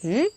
Hmm.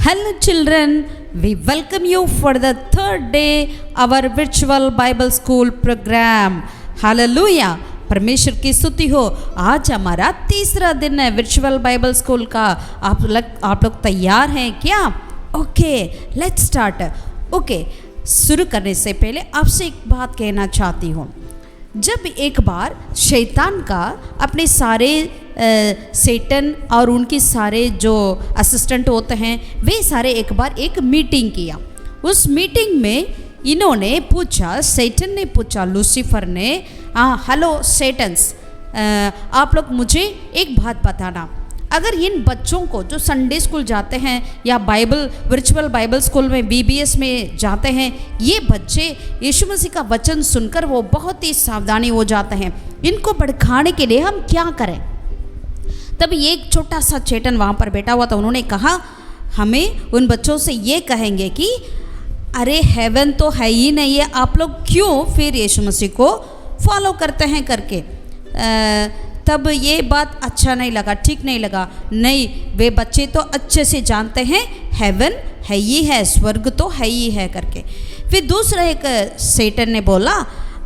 Hello children, we welcome you for the third day our virtual Bible school program. Hallelujah. परमेश्वर की स्तुति हो। आज हमारा तीसरा दिन है वर्चुअल बाइबल स्कूल का। आप लोग तैयार हैं क्या? Okay, let's start. ओके, शुरू करने से पहले आपसे एक बात कहना चाहती हूँ। जब एक बार शैतान का अपने सारे सेटन और उनके सारे जो असिस्टेंट होते हैं वे सारे एक बार एक मीटिंग किया। उस मीटिंग में इन्होंने पूछा, सैटन ने पूछा लूसीफर ने, हेलो सेटन्स, आप लोग मुझे एक बात बताना, अगर इन बच्चों को जो संडे स्कूल जाते हैं या वर्चुअल बाइबल स्कूल में BBS में जाते हैं, ये बच्चे यीशु मसीह का वचन सुनकर वो बहुत ही सावधानी हो जाते हैं, इनको भड़काने के लिए हम क्या करें? तब एक छोटा सा चेतन वहाँ पर बैठा हुआ था, उन्होंने कहा हमें उन बच्चों से ये कहेंगे कि अरे हेवन तो है ही नहीं है, आप लोग क्यों फिर यीशु मसीह को फॉलो करते हैं करके। तब ये बात अच्छा नहीं लगा, ठीक नहीं लगा। नहीं, वे बच्चे तो अच्छे से जानते हैं हेवन है ही है, स्वर्ग तो है ही है करके। फिर दूसरा एक सेटन ने बोला,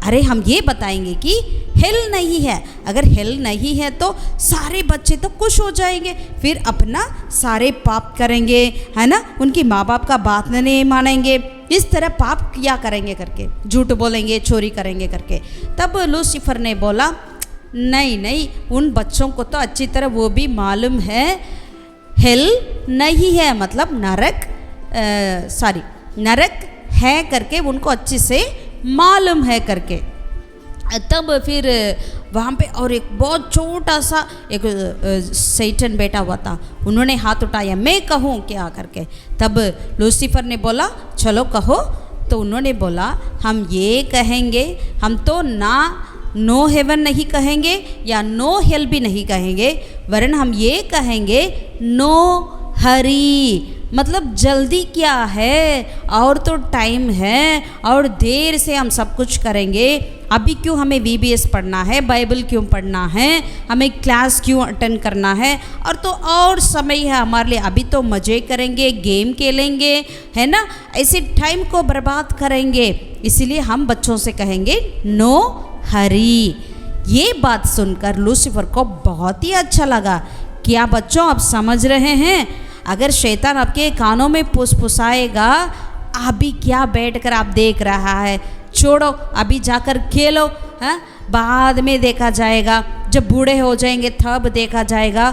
अरे हम ये बताएंगे कि हेल नहीं है, अगर हेल नहीं है तो सारे बच्चे तो खुश हो जाएंगे, फिर अपना सारे पाप करेंगे, है ना, उनकी माँ बाप का बात नहीं मानेंगे, इस तरह पाप क्या करेंगे करके, झूठ बोलेंगे, चोरी करेंगे करके। तब लूसीफर ने बोला, नहीं नहीं, उन बच्चों को तो अच्छी तरह वो भी मालूम है हेल नहीं है, मतलब नरक है करके उनको अच्छे से मालूम है करके। तब फिर वहाँ पे और एक बहुत छोटा सा एक सैटन बैठा हुआ था, उन्होंने हाथ उठाया, मैं कहूँ क्या करके। तब लूसीफर ने बोला, चलो कहो। तो उन्होंने बोला, हम ये कहेंगे, हम तो नो हेवन नहीं कहेंगे या नो हेल भी नहीं कहेंगे, वरन हम ये कहेंगे नो हरी, मतलब जल्दी क्या है, और तो टाइम है और देर से हम सब कुछ करेंगे, अभी क्यों हमें VBS पढ़ना है, बाइबल क्यों पढ़ना है, हमें क्लास क्यों अटेंड करना है, और तो और समय है हमारे लिए, अभी तो मज़े करेंगे, गेम खेलेंगे, है ना, ऐसे टाइम को बर्बाद करेंगे, इसलिए हम बच्चों से कहेंगे नो हरी। ये बात सुनकर लूसीफर को बहुत ही अच्छा लगा। क्या बच्चों आप समझ रहे हैं, अगर शैतान आपके कानों में फुसफुसाएगा, अभी क्या बैठकर आप देख रहा है, छोड़ो अभी जाकर खेलो, हाँ, बाद में देखा जाएगा, जब बूढ़े हो जाएंगे तब देखा जाएगा।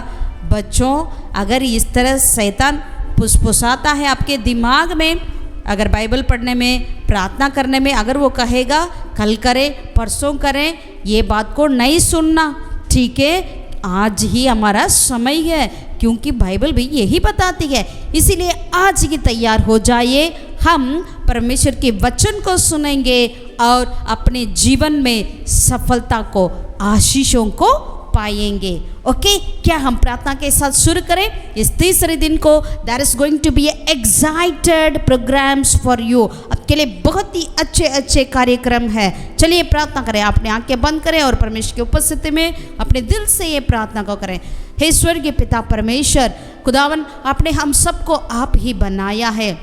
बच्चों, अगर इस तरह शैतान फुसफुसाता है आपके दिमाग में, अगर बाइबल पढ़ने में, प्रार्थना करने में, अगर वो कहेगा कल करें, परसों करें, ये बात को नहीं सुनना, ठीक है, आज ही हमारा समय है, क्योंकि बाइबल भी यही बताती है। इसीलिए आज ही तैयार हो जाइए, हम परमेश्वर के वचन को सुनेंगे और अपने जीवन में सफलता को, आशीषों को पाएंगे। ओके, क्या हम प्रार्थना के साथ शुरू करें इस तीसरे दिन को? That is going to be excited programmes for you, आपके लिए बहुत ही अच्छे अच्छे कार्यक्रम है। चलिए प्रार्थना करें, अपने आंखें बंद करें और परमेश्वर की उपस्थिति में अपने दिल से ये प्रार्थना को करें। हे स्वर्गीय पिता परमेश्वर, खुदावन आपने हम सबको आप ही बनाया है,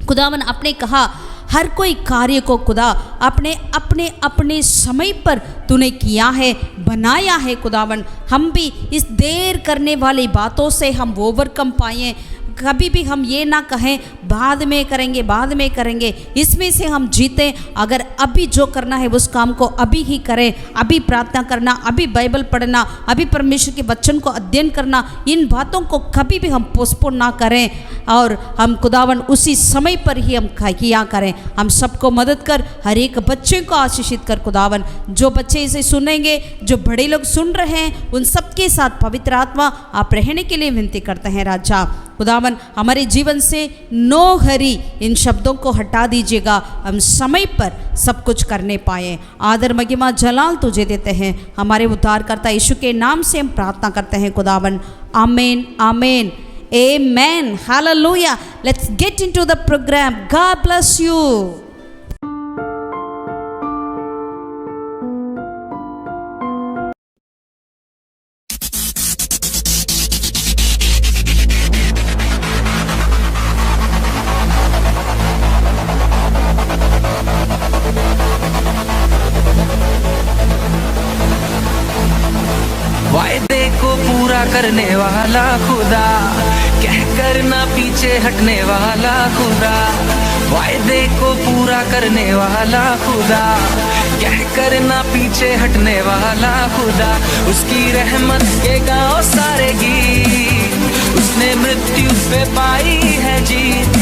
खुदावन आपने कहा हर कोई कार्य को खुदा आपने अपने अपने समय पर तूने किया है, बनाया है खुदावन। हम भी इस देर करने वाली बातों से हम ओवरकम पाएँ, कभी भी हम ये ना कहें बाद में करेंगे, बाद में करेंगे, इसमें से हम जीतें। अगर अभी जो करना है उस काम को अभी ही करें, अभी प्रार्थना करना, अभी बाइबल पढ़ना, अभी परमेश्वर के वचन को अध्ययन करना, इन बातों को कभी भी हम पोस्टपोन ना करें और हम खुदावन उसी समय पर ही हम किया करें। हम सबको मदद कर, हर एक बच्चे को आशीषित कर खुदावन। जो बच्चे इसे सुनेंगे, जो बड़े लोग सुन रहे हैं, उन सबके साथ पवित्र आत्मा आप रहने के लिए विनती करते हैं राजा। खुदावन हमारे जीवन से नो हरी इन शब्दों को हटा दीजिएगा, हम समय पर सब कुछ करने पाए। आदर महिमा जलाल तुझे देते हैं, हमारे उद्धारकर्ता यीशु के नाम से हम प्रार्थना करते हैं खुदावन। आमीन, आमीन, आमेन, हालेलुया। Let's get into the program. God bless you. वायदे को पूरा करने वाला खुदा, कहकर ना पीछे हटने वाला खुदा। वायदे को पूरा करने वाला खुदा, कहकर ना पीछे हटने वाला खुदा। उसकी रहमत के गाँव सारे गीत, उसने मृत्यु पे पाई है जीत।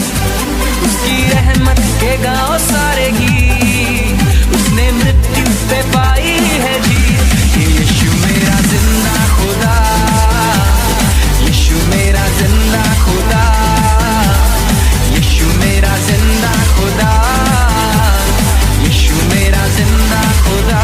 उसकी रहमत के गाँव सारे गीत, उसने मृत्यु पे पाई है जीत। ये यीशु मेरा जिंदा खुदा, यीशु मेरा जिंदा खुदा, यीशु मेरा जिंदा खुदा, यीशु मेरा जिंदा खुदा।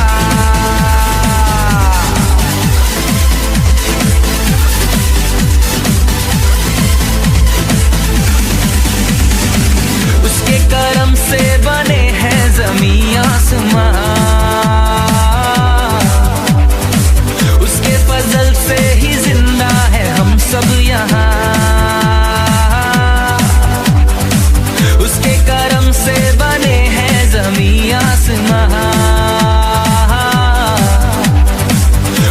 उसके करम से बने हैं ज़मीं आसमां, उसके फजल से ही जिंदा है हम सब यहाँ। उसके करम से बने हैं ज़मीं आसमां,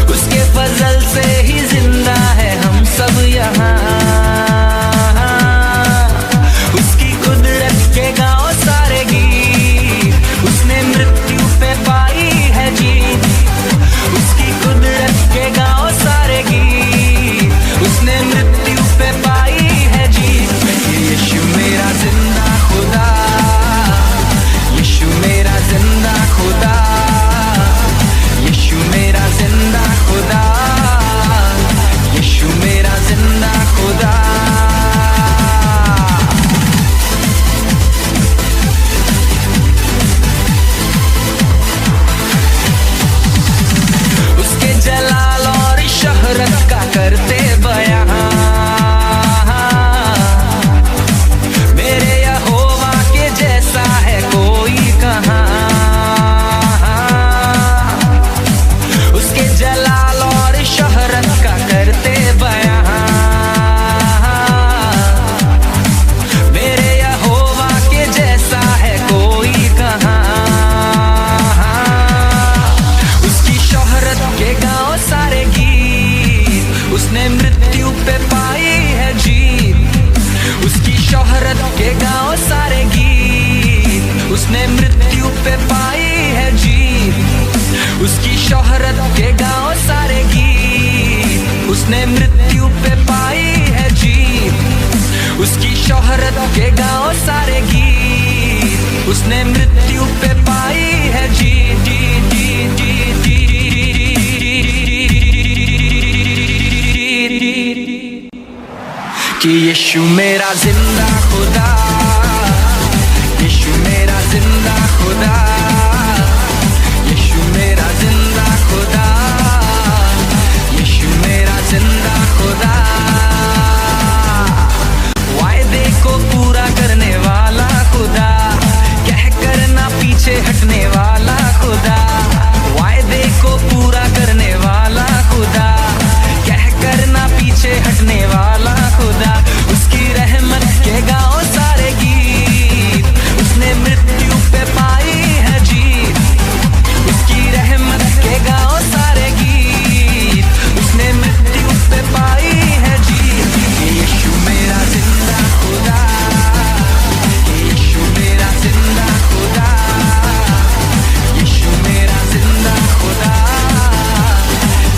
उसके फजल से ही जिंदा है हम सब यहाँ। उसकी कुदरत के गाँव सारे गीत, उसने मृत्यु पे पाई है जीत। उसकी कुदरत के गाँव सारे गीत, उसने मृत्यु पे पाई है जीत। यीशु मेरा जिंदा खुदा, यीशु मेरा जिंदा खुदा, यीशु मेरा जिंदा खुदा, यीशु मेरा जिंदा खुदा। उसके जलाल और शहरत का करते बयां, मेरे यहोवा के जैसा है कोई कहाँ। उसके जलाल और शहरत का करते बयां, मेरे यहोवा के जैसा है कोई कहाँ। उसकी शोहरत के गाँव सारे गीत, उसने मृत्यु पे पाई है जीत। उसकी शोहरत के गाँव सारे गीत, उसने मृत्यु पे पाई है जीत। उसकी शोहरत के गाँव सारे गीत, उसने मृत्यु पे पाई है जीत। उसकी शोहरत के गाँव सारे गीत, उसने मृत्यु पे पाई है जीत। कि यीशु मेरा जिंदा खुदा, यीशु मेरा जिंदा खुदा, यीशु मेरा जिंदा खुदा, यीशु मेरा जिंदा खुदा। वायदे को पूरा करने वाला खुदा, कह कर ना पीछे हटने वाला खुदा। वायदे को पूरा करने वाला खुदा, कह कर ना पीछे हटने वाला खुदा। उसकी रहमत के गाँव सारे गीत, उसने मृत्यु पे पाई है जीत। उसकी रहमत के गाँव सारे गीत, उसने मृत्यु पे पाई है जीत। यीशु मेरा जिंदा खुदा, यीशु मेरा जिंदा खुदा, यीशु मेरा जिंदा खुदा,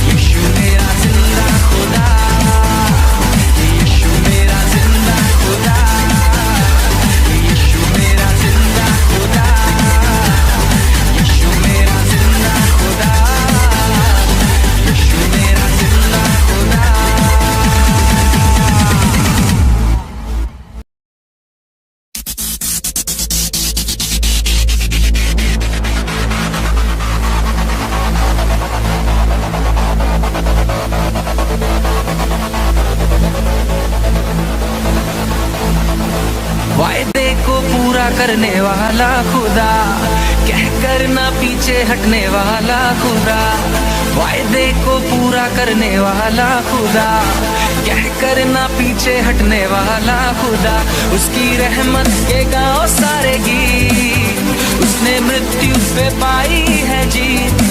यीशु मेरा जिंदा खुदा, यीशु मेरा जिंदा खुदा, यीशु मेरा जिंदा खुदा, यीशु मेरा जिंदा खुदा, यीशु मेरा जिंदा खुदा। वायदे को पूरा करने वाला खुदा, कह कर ना पीछे हटने वाला खुदा। वायदे को पूरा करने वाला खुदा, कह कर ना पीछे हटने वाला खुदा। उसकी रहमत के गाँव सारे गीत, उसने मृत्यु पे पाई है जीत।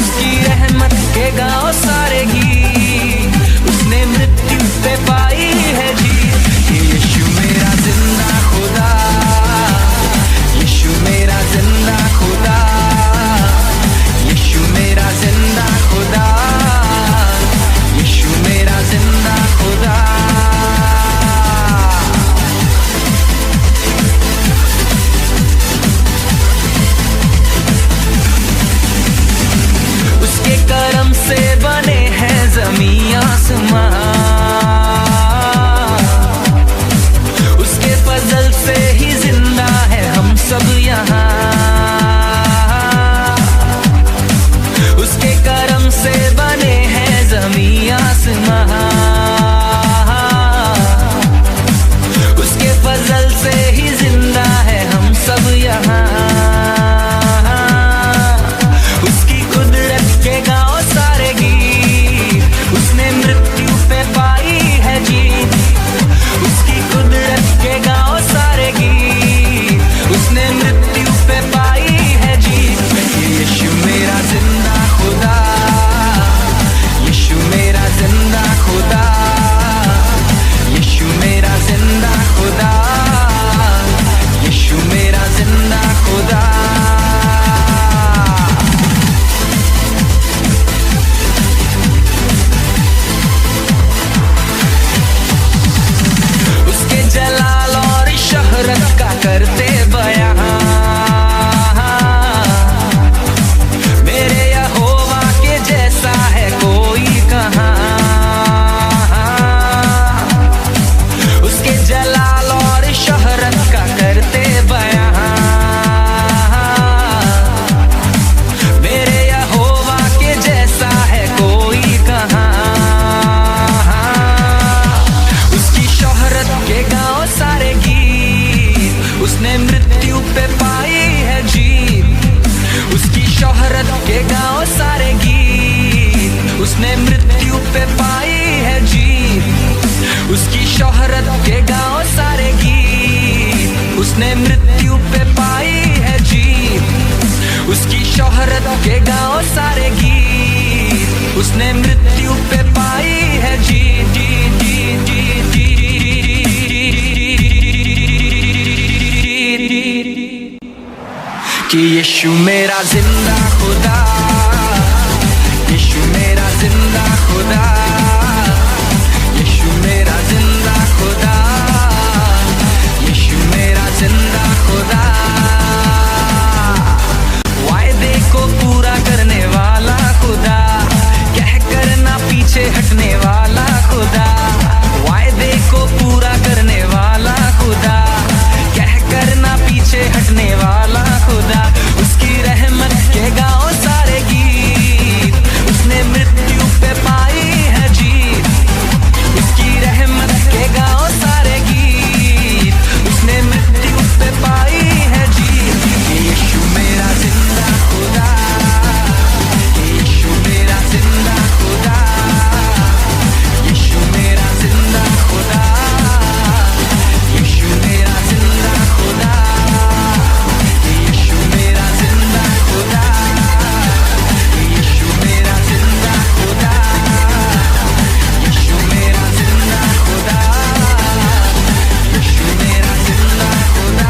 उसकी रहमत के गाँव सारे गीत, उसने मृत्यु पे पाई है जीत। यीशु मेरा जिंदा खुदा, यीशु मेरा जिंदा खुदा, यीशु मेरा जिंदा खुदा, यीशु मेरा जिंदा खुदा। शोहरत के गाँव सारे गीत, उसने मृत्यु पे पाई है जीत। उसकी शोहरत के गाँव सारे गीत, उसने मृत्यु पे पाई है जीत। उसकी शोहरत के गाँव सारे गीत, उसने मृत्यु पे पाई है जीत। कि यीशु मेरा जिंदा खुदा, यीशु मेरा जिंदा खुदा, यीशु मेरा जिंदा खुदा, यीशु मेरा जिंदा खुदा। वायदे को पूरा करने वाला खुदा, कह कर ना पीछे हटने वाला खुदा। वायदे को पूरा करने वाला खुदा, कह कर ना पीछे हटने वाला खुदा। उसकी रहमत के गाँव सारे गीत, उसने मृत्यु पे पाई है जीत। उसकी रहमत के गाँव सारे गीत, उसने मृत्यु पे पाई है जीत। यीशु मेरा जिंदा खुदा, यीशु मेरा जिंदा खुदा, यीशु मेरा जिंदा खुदा, यीशु मेरा जिंदा खुदा, यीशु मेरा जिंदा खुदा, यीशु मेरा जिंदा खुदा, यीशु मेरा जिंदा खुदा, यीशु मेरा जिंदा खुदा।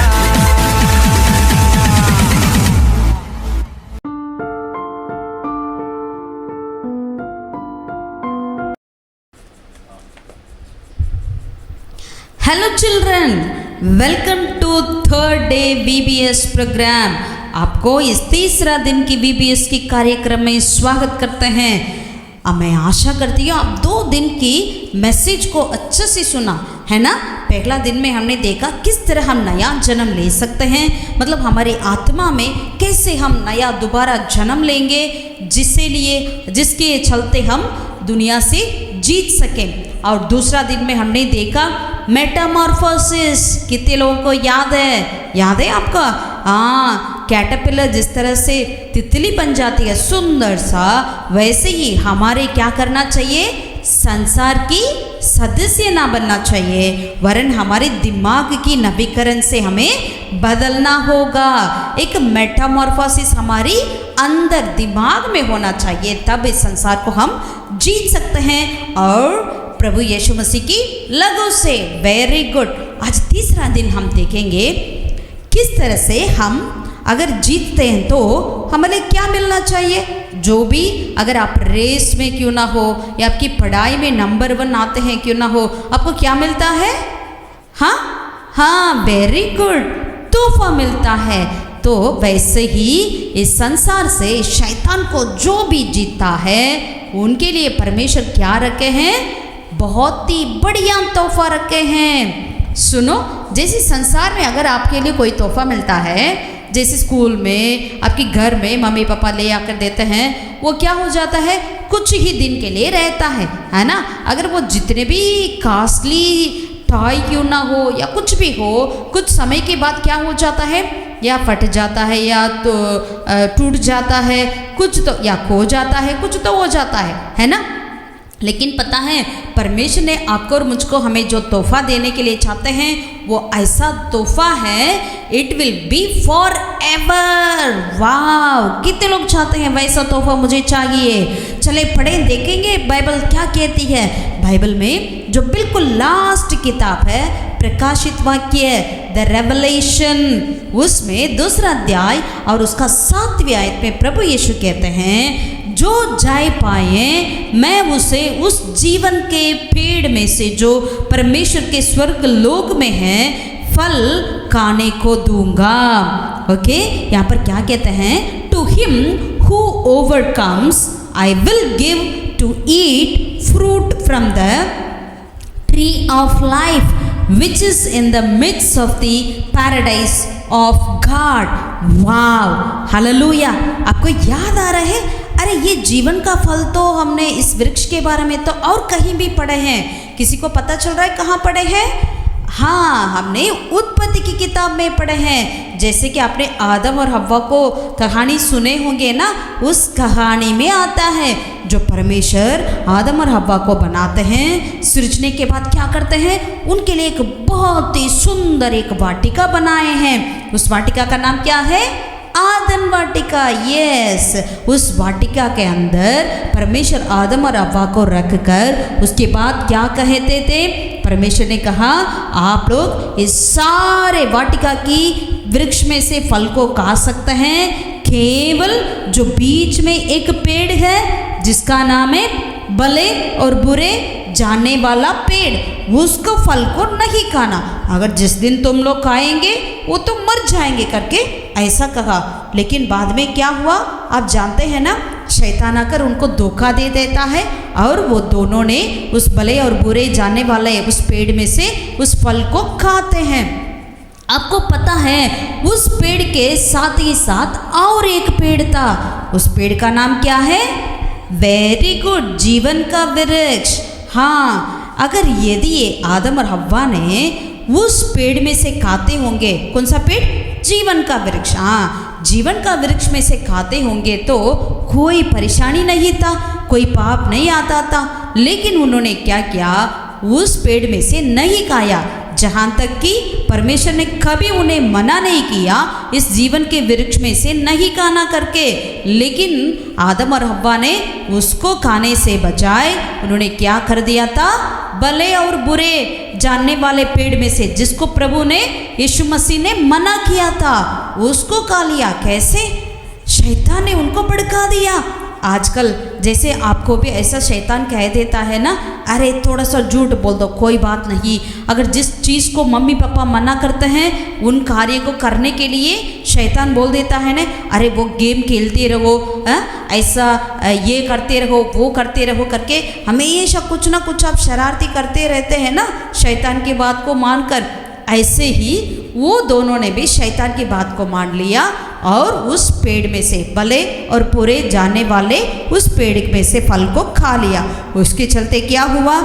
Hello children, welcome to third day VBS programme. आपको इस तीसरा दिन की VBS की कार्यक्रम में स्वागत करते हैं। अब मैं आशा करती हूँ आप 2 दिन की मैसेज को अच्छे से सुना है ना। पहला दिन में हमने देखा किस तरह हम नया जन्म ले सकते हैं, मतलब हमारी आत्मा में कैसे हम नया दोबारा जन्म लेंगे, जिसके चलते हम दुनिया से जीत सकें। और दूसरा दिन में हमने देखा मेटामॉर्फोसिस। कितने लोगों को याद है आपका? हाँ, कैटरपिलर जिस तरह से तितली बन जाती है सुंदर सा, वैसे ही हमारे क्या करना चाहिए? संसार की सदस्य ना बनना चाहिए, वरन हमारे दिमाग की नवीकरण से हमें बदलना होगा। एक मेटामॉर्फोसिस हमारी अंदर दिमाग में होना चाहिए, तब इस संसार को हम जीत सकते हैं और प्रभु यीशु मसीह की लगो से। Very good. आज तीसरा दिन हम देखेंगे किस तरह से हम अगर जीतते हैं तो हमें क्या मिलना चाहिए। जो भी, अगर आप रेस में क्यों ना हो या आपकी पढ़ाई में नंबर 1 आते हैं क्यों ना हो, आपको क्या मिलता है? हाँ, वेरी गुड, तोहफा मिलता है। तो वैसे ही इस संसार से शैतान को जो भी जीता है उनके लिए परमेश्वर क्या रखे हैं? बहुत ही बढ़िया तोहफा रखे हैं। सुनो, जैसे संसार में अगर आपके लिए कोई तोहफा मिलता है, जैसे स्कूल में, आपके घर में मम्मी पापा ले आकर देते हैं, वो क्या हो जाता है? कुछ ही दिन के लिए रहता है ना। अगर वो जितने भी कास्टली टॉय क्यों ना हो या कुछ भी हो, कुछ समय के बाद क्या हो जाता है? या फट जाता है, या तो टूट जाता है, कुछ तो या खो जाता है, कुछ तो हो जाता है ना। लेकिन पता है, परमेश्वर ने आपको और मुझको हमें जो तोहफा देने के लिए चाहते हैं वो ऐसा तोहफा है, it will be forever. Wow, कितने लोग चाहते हैं वैसा तोहफा मुझे चाहिए? चले पढ़ें, देखेंगे बाइबल क्या कहती है। बाइबल में जो बिल्कुल लास्ट किताब है, प्रकाशित वाक्य, द रेवलेशन, उसमें 2 अध्याय और उसका 7वीं आयत में प्रभु यीशु कहते हैं, जो जाए पाए मैं उसे उस जीवन के पेड़ में से जो परमेश्वर के स्वर्ग लोक में है फल खाने को दूंगा। ओके, यहाँ पर क्या कहते हैं? To him who overcomes I will give to eat fruit from the tree of life which is in the midst of the paradise of God. Wow, hallelujah. आपको याद आ रहा है? अरे ये जीवन का फल तो हमने इस वृक्ष के बारे में तो और कहीं भी पढ़े हैं। किसी को पता चल रहा है कहाँ पढ़े हैं? हाँ, हमने उत्पत्ति की किताब में पढ़े हैं। जैसे कि आपने आदम और हव्वा को कहानी सुने होंगे ना, उस कहानी में आता है जो परमेश्वर आदम और हव्वा को बनाते हैं, सृजने के बाद क्या करते हैं, उनके लिए एक बहुत ही सुंदर एक वाटिका बनाए हैं। उस वाटिका का नाम क्या है? आदन वाटिका। यस, उस वाटिका के अंदर परमेश्वर आदम और हव्वा को रखकर उसके बाद क्या कहते थे? परमेश्वर ने कहा आप लोग इस सारे वाटिका की वृक्ष में से फल को खा सकते हैं, केवल जो बीच में एक पेड़ है जिसका नाम है भले और बुरे जानने वाला पेड़, उसको फल को नहीं खाना। अगर जिस दिन तुम लोग खाएंगे वो तो मर जाएंगे करके ऐसा कहा। लेकिन बाद में क्या हुआ आप जानते हैं ना, शैतान आकर उनको धोखा दे देता है और वो दोनों ने उस भले और बुरे जानने वाले उस पेड़ में से उस फल को खाते हैं। आपको पता है उस पेड़ के साथ ही साथ और एक पेड़ था, उस पेड़ का नाम क्या है? वेरी गुड, जीवन का वृक्ष। हाँ, अगर यदि ये आदम और हव्वा ने उस पेड़ में से खाते होंगे, कौन सा पेड़? जीवन का वृक्ष। हाँ, जीवन का वृक्ष में से खाते होंगे तो कोई परेशानी नहीं था, कोई पाप नहीं आता था। लेकिन उन्होंने क्या किया? उस पेड़ में से नहीं खाया। जहाँ तक कि परमेश्वर ने कभी उन्हें मना नहीं किया इस जीवन के वृक्ष में से नहीं खाना करके, लेकिन आदम और हव्वा ने उसको खाने से बजाय उन्होंने क्या कर दिया था? भले और बुरे जानने वाले पेड़ में से, जिसको प्रभु ने, यीशु मसीह ने मना किया था, उसको खा लिया। कैसे? शैतान ने उनको भड़का दिया। आजकल जैसे आपको भी ऐसा शैतान कह देता है ना, अरे थोड़ा सा झूठ बोल दो, कोई बात नहीं। अगर जिस चीज़ को मम्मी पापा मना करते हैं उन कार्य को करने के लिए शैतान बोल देता है ना, अरे वो गेम खेलते रहो, ऐसा ये करते रहो, वो करते रहो करके हमेशा कुछ ना कुछ आप शरारती करते रहते हैं ना शैतान की बात को मानकर। ऐसे ही वो दोनों ने भी शैतान की बात को मान लिया और उस पेड़ में से, भले और बुरे जानने वाले उस पेड़ में से फल को खा लिया। उसके चलते क्या हुआ?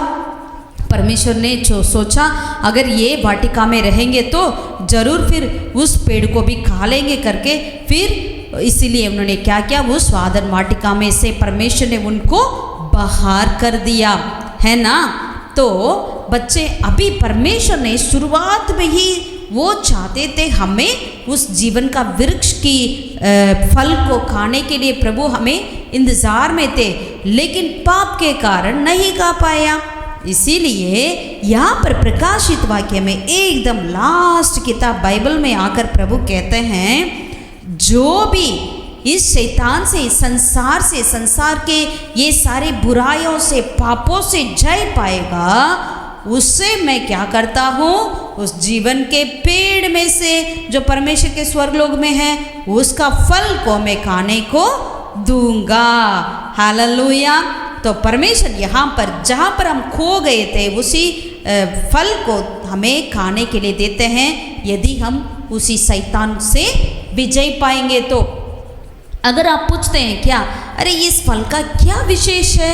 परमेश्वर ने जो सोचा अगर ये वाटिका में रहेंगे तो जरूर फिर उस पेड़ को भी खा लेंगे करके, फिर इसीलिए उन्होंने क्या किया? उस आदन वाटिका में से परमेश्वर ने उनको बाहर कर दिया, है ना। तो बच्चे, अभी परमेश्वर ने शुरुआत में ही वो चाहते थे हमें उस जीवन का वृक्ष की फल को खाने के लिए प्रभु हमें इंतज़ार में थे, लेकिन पाप के कारण नहीं खा पाया। इसीलिए यहाँ पर प्रकाशित वाक्य में एकदम लास्ट किताब बाइबल में आकर प्रभु कहते हैं, जो भी इस शैतान से, संसार से, संसार के ये सारे बुराइयों से, पापों से जय पाएगा, उससे मैं क्या करता हूँ? उस जीवन के पेड़ में से जो परमेश्वर के स्वर्गलोक में है उसका फल को मैं खाने को दूंगा। हालेलुया। तो परमेश्वर यहाँ पर जहाँ पर हम खो गए थे उसी फल को हमें खाने के लिए देते हैं, यदि हम उसी शैतान से विजय पाएंगे तो। अगर आप पूछते हैं क्या, अरे इस फल का क्या विशेष है?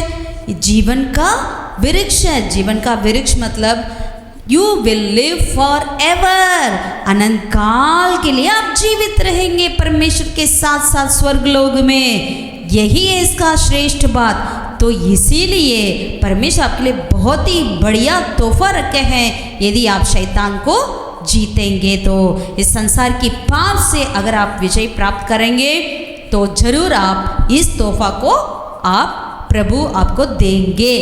जीवन का वृक्ष है। जीवन का वृक्ष मतलब you will live forever, अनंत काल के लिए आप जीवित रहेंगे परमेश्वर के साथ साथ स्वर्गलोक में। यही है इसका श्रेष्ठ बात। तो इसीलिए परमेश्वर आपके लिए बहुत ही बढ़िया तोहफा रखे हैं। यदि आप शैतान को जीतेंगे तो, इस संसार की पाप से अगर आप विजय प्राप्त करेंगे तो जरूर आप इस तोहफा को आप प्रभु आपको देंगे।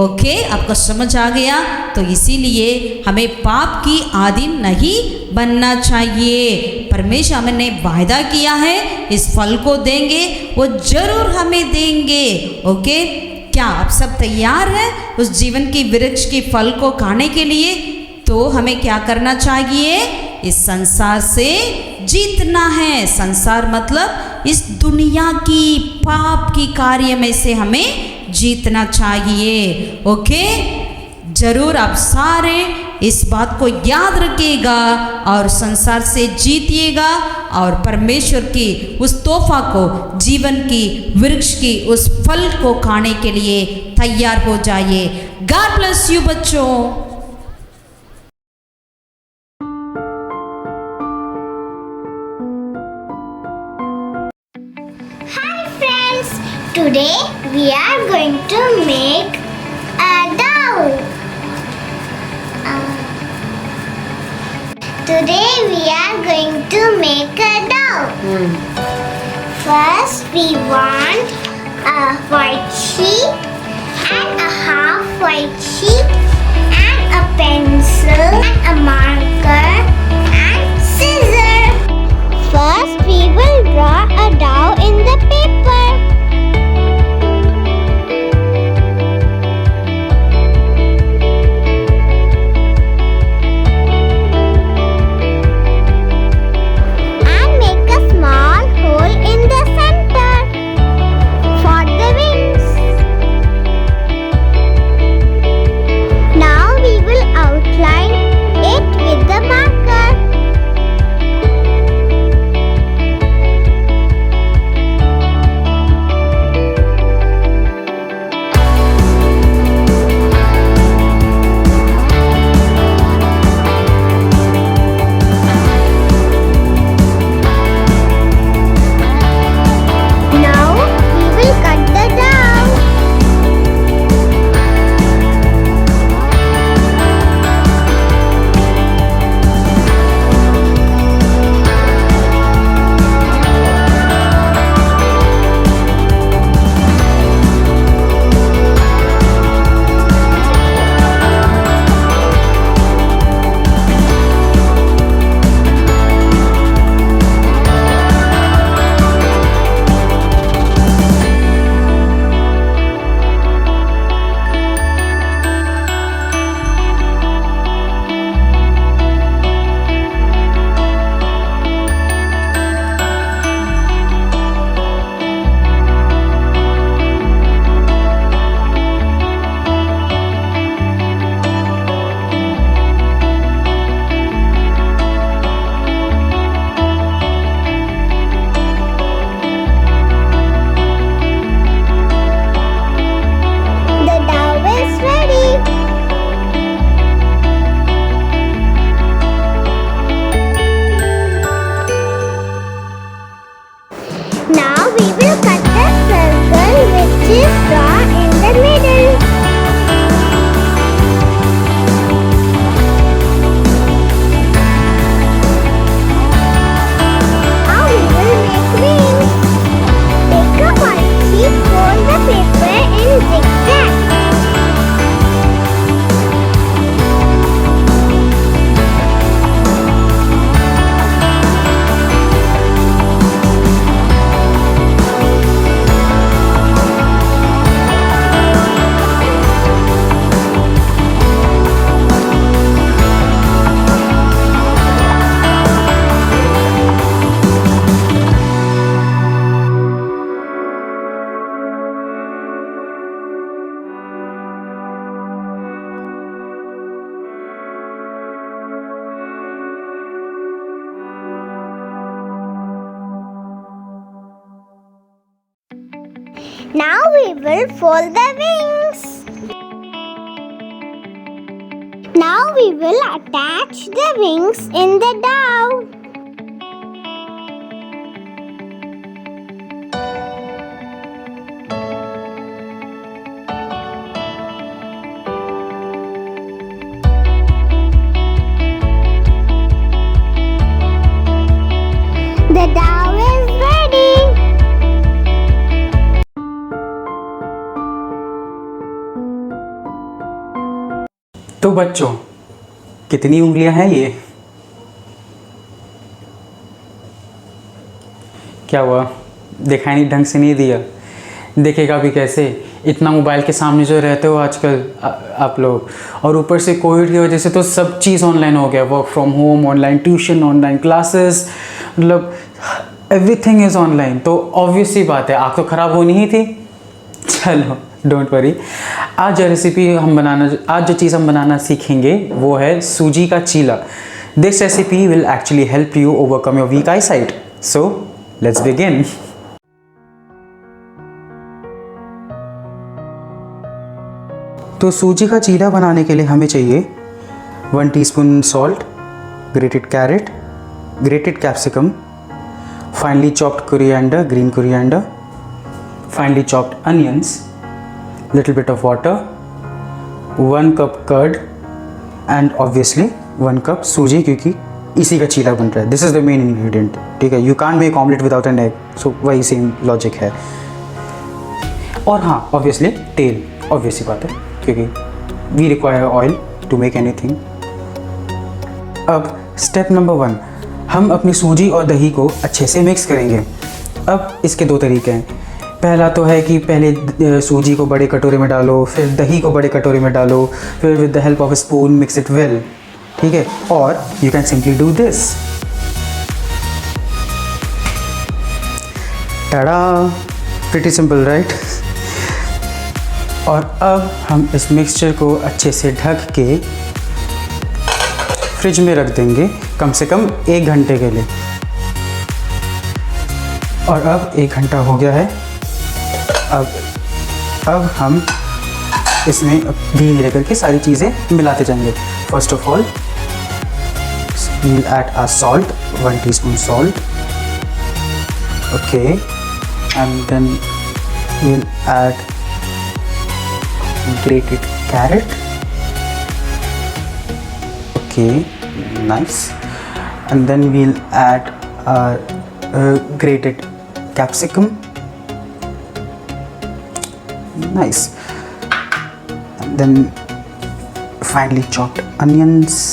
ओके, आपको समझ आ गया? तो इसीलिए हमें पाप की आदी नहीं बनना चाहिए। परमेश्वर हमने वायदा किया है इस फल को देंगे, वो जरूर हमें देंगे। ओके, क्या आप सब तैयार हैं उस जीवन की वृक्ष की फल को खाने के लिए? तो हमें क्या करना चाहिए? इस संसार से जीतना है। संसार मतलब इस दुनिया की पाप की कार्य में से हमें जीतना चाहिए। ओके, जरूर आप सारे इस बात को याद रखिएगा और संसार से जीतिएगा और परमेश्वर की उस तोहफा को, जीवन की वृक्ष की उस फल को खाने के लिए तैयार हो जाइए। गॉड ब्लेस यू बच्चों। Hi friends, today we are going to make a dough. Today we are going to make a dough. First we want a white sheet and a half white sheet and a pencil and a marker and scissors. First we will draw a dough in the paper. And make a small hole in the center for the wings. Now we will outline it with the marker. Now we will cut the dough. The dough is ready. Now we will cut the circle which is drawn in the middle. Now we will make wings. Take a white sheet, fold the paper in zigzag. Now we will fold the wings. Now we will attach the wings in the dough. The dough is ready. तो बच्चों, कितनी उंगलियां हैं ये? क्या हुआ? दिखाई नहीं, ढंग से नहीं दिया? देखेगा भी कैसे? इतना मोबाइल के सामने जो रहते हो आजकल आप लोग, और ऊपर से कोविड की वजह से तो सब चीज़ ऑनलाइन हो गया। Work from home, online tuition, online classes, मतलब एवरीथिंग इज़ ऑनलाइन। तो ऑब्वियस सी बात है, आँख तो ख़राब होनी ही थी। चलो डोंट वरी। आज जो चीज़ हम बनाना सीखेंगे वो है सूजी का चीला। This recipe will actually help you overcome your weak eyesight. So let's begin. तो सूजी का चीला बनाने के लिए हमें चाहिए 1 teaspoon salt, grated carrot, grated capsicum, finely chopped coriander, green coriander, finely chopped onions, little bit of water, 1 cup curd and obviously 1 cup सूजी, क्योंकि इसी का चीला बन रहा है. This is the main ingredient. ठीक है, you can't make omelette without an egg, so वही सेम लॉजिक है. और हाँ, ऑब्वियसली तेल, ऑब्वियस सी बात है, क्योंकि we require oil to make anything. अब स्टेप नंबर 1, हम अपनी सूजी और दही को अच्छे से मिक्स करेंगे. अब इसके 2 तरीके हैं. पहला तो है कि पहले सूजी को बड़े कटोरे में डालो, फिर दही को बड़े कटोरे में डालो, फिर with the help of a spoon mix it well. ठीक है, और you can simply do this. Tada, pretty simple right. और अब हम इस मिक्सचर को अच्छे से ढक के फ्रिज में रख देंगे कम से कम 1 घंटे के लिए. और अब 1 घंटा हो गया है. अब हम इसमें धीरे धीरे करके सारी चीज़ें मिलाते जाएंगे. First of all we'll add our salt, 1 teaspoon salt. Okay, and then we'll add grated carrot. Okay, nice. And then we'll add our grated capsicum. Nice. And then finely chopped onions.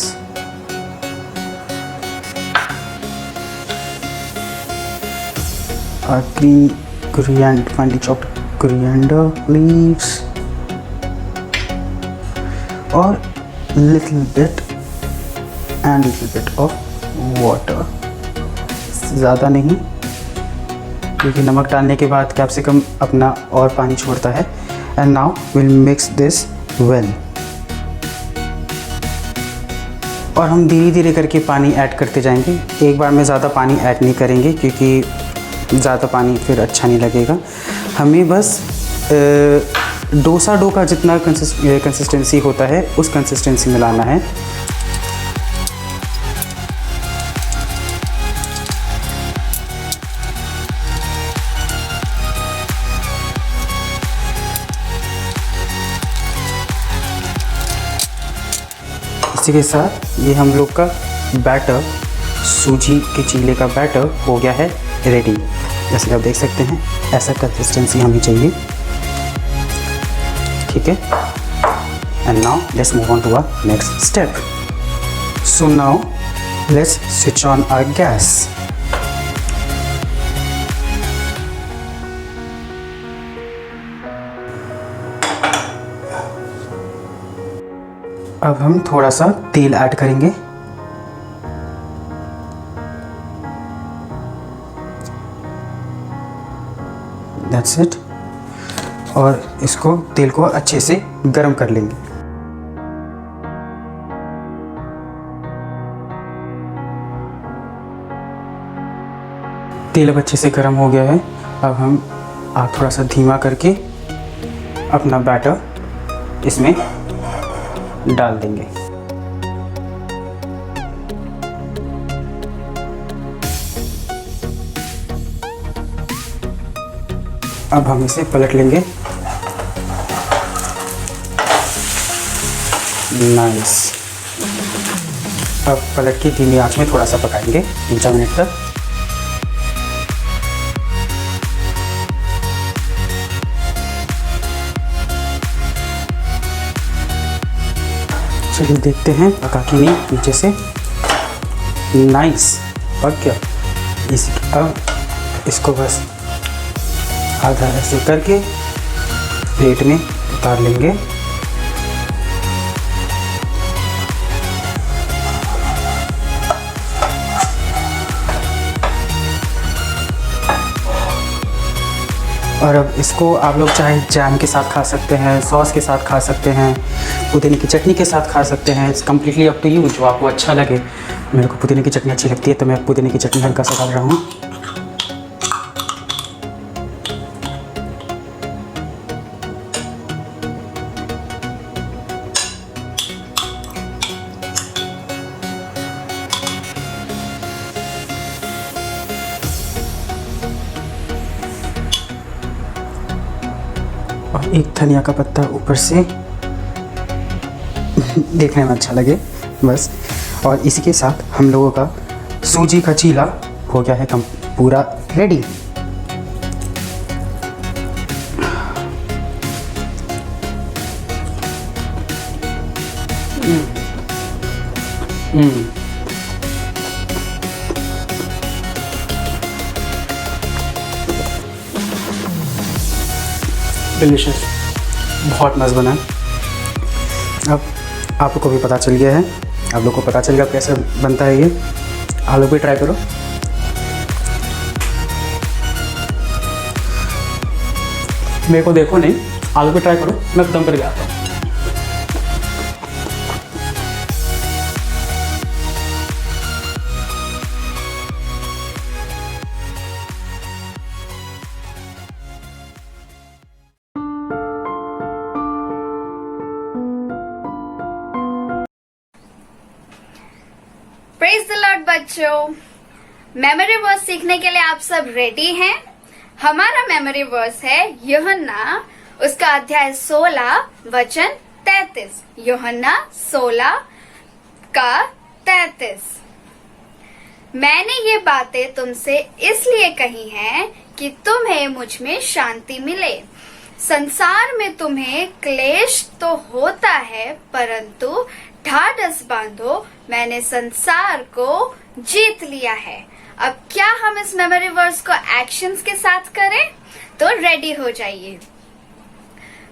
Green coriander, finely chopped coriander leaves, or little bit of water. ज़्यादा नहीं, क्योंकि नमक डालने के बाद capsicum अपना और पानी छोड़ता है. And now will mix this well. और हम धीरे धीरे करके पानी ऐड करते जाएंगे. एक बार में ज़्यादा पानी ऐड नहीं करेंगे, क्योंकि ज़्यादा पानी फिर अच्छा नहीं लगेगा. हमें बस डोसा डो का जितना कंसिस्टेंसी होता है उस कंसिस्टेंसी में लाना है. इसी के साथ ये हम लोग का बैटर, सूजी के चीले का बैटर हो गया है रेडी. जैसे आप देख सकते हैं, ऐसा कंसिस्टेंसी हमें चाहिए. ठीक है, and now let's move on to our next step. So now let's switch on our gas. अब हम थोड़ा सा तेल ऐड करेंगे. That's it. और इसको तेल को अच्छे से गरम कर लेंगे. तेल अब अच्छे से गरम हो गया है. अब हम थोड़ा सा धीमा करके अपना बैटर इसमें डाल देंगे. अब हम इसे पलट लेंगे. नाइस. अब पलट के धीमी आंच में थोड़ा सा पकाएंगे 3-4 मिनट तक. चलिए देखते हैं पका कि नहीं नीचे से. नाइस, पक गया. अब इसको बस आधा ऐसे करके प्लेट में उतार लेंगे. और अब इसको आप लोग चाहे जैम के साथ खा सकते हैं, सॉस के साथ खा सकते हैं, पुदीने की चटनी के साथ खा सकते हैं. It's completely up to you, जो आपको अच्छा लगे. मेरे को पुदीने की चटनी अच्छी लगती है, तो मैं पुदीने की चटनी हल्का सा डाल रहा हूँ. और एक धनिया का पत्ता ऊपर से, देखने में अच्छा लगे बस। और इसी के साथ हम लोगों का सूजी का चीला हो गया है कम पूरा रेडी। डिलीशियस, बहुत मस्त बना। अब आप लोग को भी पता चल गया है, आप लोग को पता चल गया कैसे बनता है ये। आप लोग भी ट्राई करो। मेरे को देखो नहीं, आप लोग भी ट्राई करो, मैं दम करके आता हूँ। प्रेज द लॉर्ड बच्चों, मेमोरी वर्स सीखने के लिए आप सब रेडी हैं? हमारा मेमोरी वर्स है यूहन्ना, उसका अध्याय 16 वचन 33। यूहन्ना 16 का 33। मैंने ये बातें तुमसे इसलिए कही हैं कि तुम्हें मुझ में शांति मिले। संसार में तुम्हें क्लेश तो होता है, परंतु ढाढ़स बांधो, मैंने संसार को जीत लिया है। अब क्या हम इस मेमोरी वर्स को एक्शंस के साथ करें? तो रेडी हो जाइए।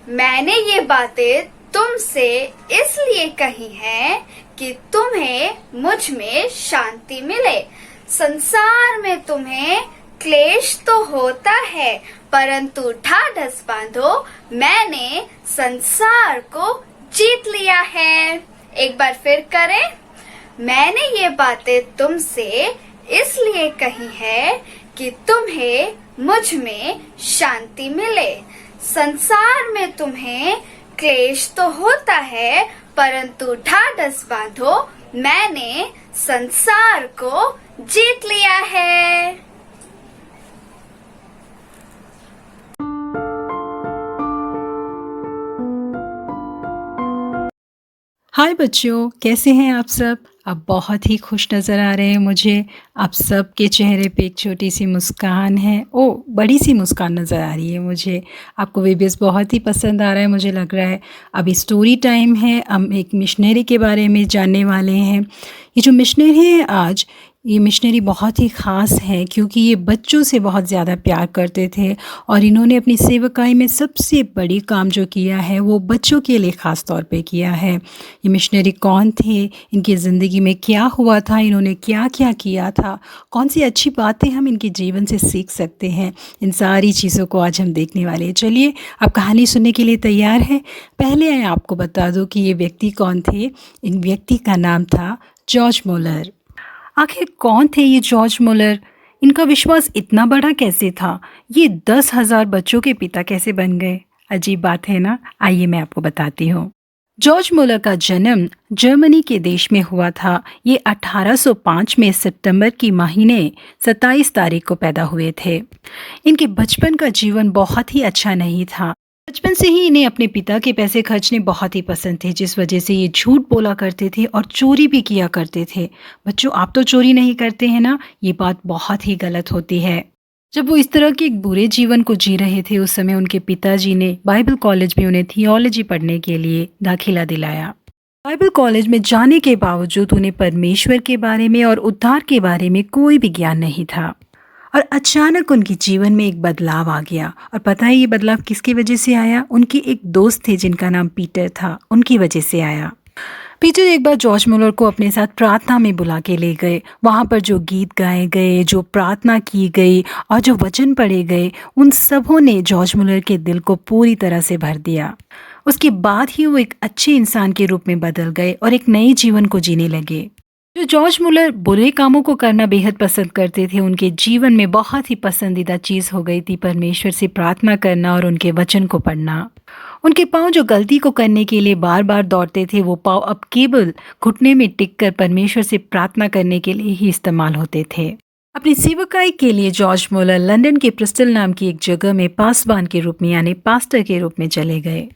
मैंने ये बातें तुमसे इसलिए कही हैं कि तुम्हें मुझ में शांति मिले। संसार में तुम्हें क्लेश तो होता है, परंतु ढाढ़स बांधो, मैंने संसार को जीत लिया है। एक बार फिर करें। मैंने ये बातें तुमसे इसलिए कही है कि तुम्हें मुझ में शांति मिले। संसार में तुम्हें क्लेश तो होता है, परंतु ढाढ़स बांधो, मैंने संसार को जीत लिया है। हाय बच्चों, कैसे हैं आप सब? आप बहुत ही खुश नज़र आ रहे हैं मुझे। आप सब के चेहरे पे एक छोटी सी मुस्कान है। ओ, बड़ी सी मुस्कान नज़र आ रही है मुझे। आपको वीडियोस बहुत ही पसंद आ रहा है मुझे लग रहा है। अभी स्टोरी टाइम है। हम एक मिशनरी के बारे में जानने वाले हैं। ये जो मिशनरी है आज, ये मिशनरी बहुत ही ख़ास है क्योंकि ये बच्चों से बहुत ज़्यादा प्यार करते थे और इन्होंने अपनी सेवकाई में सबसे बड़ी काम जो किया है वो बच्चों के लिए ख़ास तौर पे किया है। ये मिशनरी कौन थे, इनकी ज़िंदगी में क्या हुआ था, इन्होंने क्या क्या किया था, कौन सी अच्छी बातें हम इनके जीवन से सीख सकते हैं, इन सारी चीज़ों को आज हम देखने वाले हैं। चलिए, आप कहानी सुनने के लिए तैयार हैं? पहले मैं आपको बता दूँ कि ये व्यक्ति कौन थे। इन व्यक्ति का नाम था जॉर्ज मुलर। आखिर कौन थे ये जॉर्ज मुलर? इनका विश्वास इतना बड़ा कैसे था? ये 10,000 बच्चों के पिता कैसे बन गए? अजीब बात है ना? आइए मैं आपको बताती हूँ। जॉर्ज मुलर का जन्म जर्मनी के देश में हुआ था। ये 1805 में सितंबर की महीने 27 तारीख को पैदा हुए थे। इनके बचपन का जीवन बहुत ही अच्छा नहीं था। बचपन से ही इन्हें अपने पिता के पैसे खर्चने बहुत ही पसंद थे, जिस वजह से ये झूठ बोला करते थे और चोरी भी किया करते थे। बच्चों, आप तो चोरी नहीं करते हैं ना? ये बात बहुत ही गलत होती है। जब वो इस तरह के एक बुरे जीवन को जी रहे थे, उस समय उनके पिताजी ने बाइबल कॉलेज में उन्हें थियोलॉजी पढ़ने के लिए दाखिला दिलाया। बाइबल कॉलेज में जाने के बावजूद उन्हें परमेश्वर के बारे में और उद्धार के बारे में कोई भी ज्ञान नहीं था और अचानक उनके जीवन में एक बदलाव आ गया। और पता है ये बदलाव किसकी वजह से आया? उनके एक दोस्त थे जिनका नाम पीटर था, उनकी वजह से आया। पीटर एक बार जॉर्ज मुलर को अपने साथ प्रार्थना में बुला के ले गए। वहाँ पर जो गीत गाए गए, जो प्रार्थना की गई और जो वचन पढ़े गए, उन सबों ने जॉर्ज मुलर के दिल को पूरी तरह से भर दिया। उसके बाद ही वो एक अच्छे इंसान के रूप में बदल गए और एक नए जीवन को जीने लगे। जो जॉर्ज मुलर बुरे कामों को करना बेहद पसंद करते थे, उनके जीवन में बहुत ही पसंदीदा चीज़ हो गई थी परमेश्वर से प्रार्थना करना और उनके वचन को पढ़ना। उनके पाँव जो गलती को करने के लिए बार बार दौड़ते थे, वो पाँव अब केवल घुटने में टिककर परमेश्वर से प्रार्थना करने के लिए ही इस्तेमाल होते थे। अपनी सेवकाई के लिए जॉर्ज मुलर लंदन के ब्रिस्टल नाम की एक जगह में पासबान के रूप में यानी पास्टर के रूप में चले गए।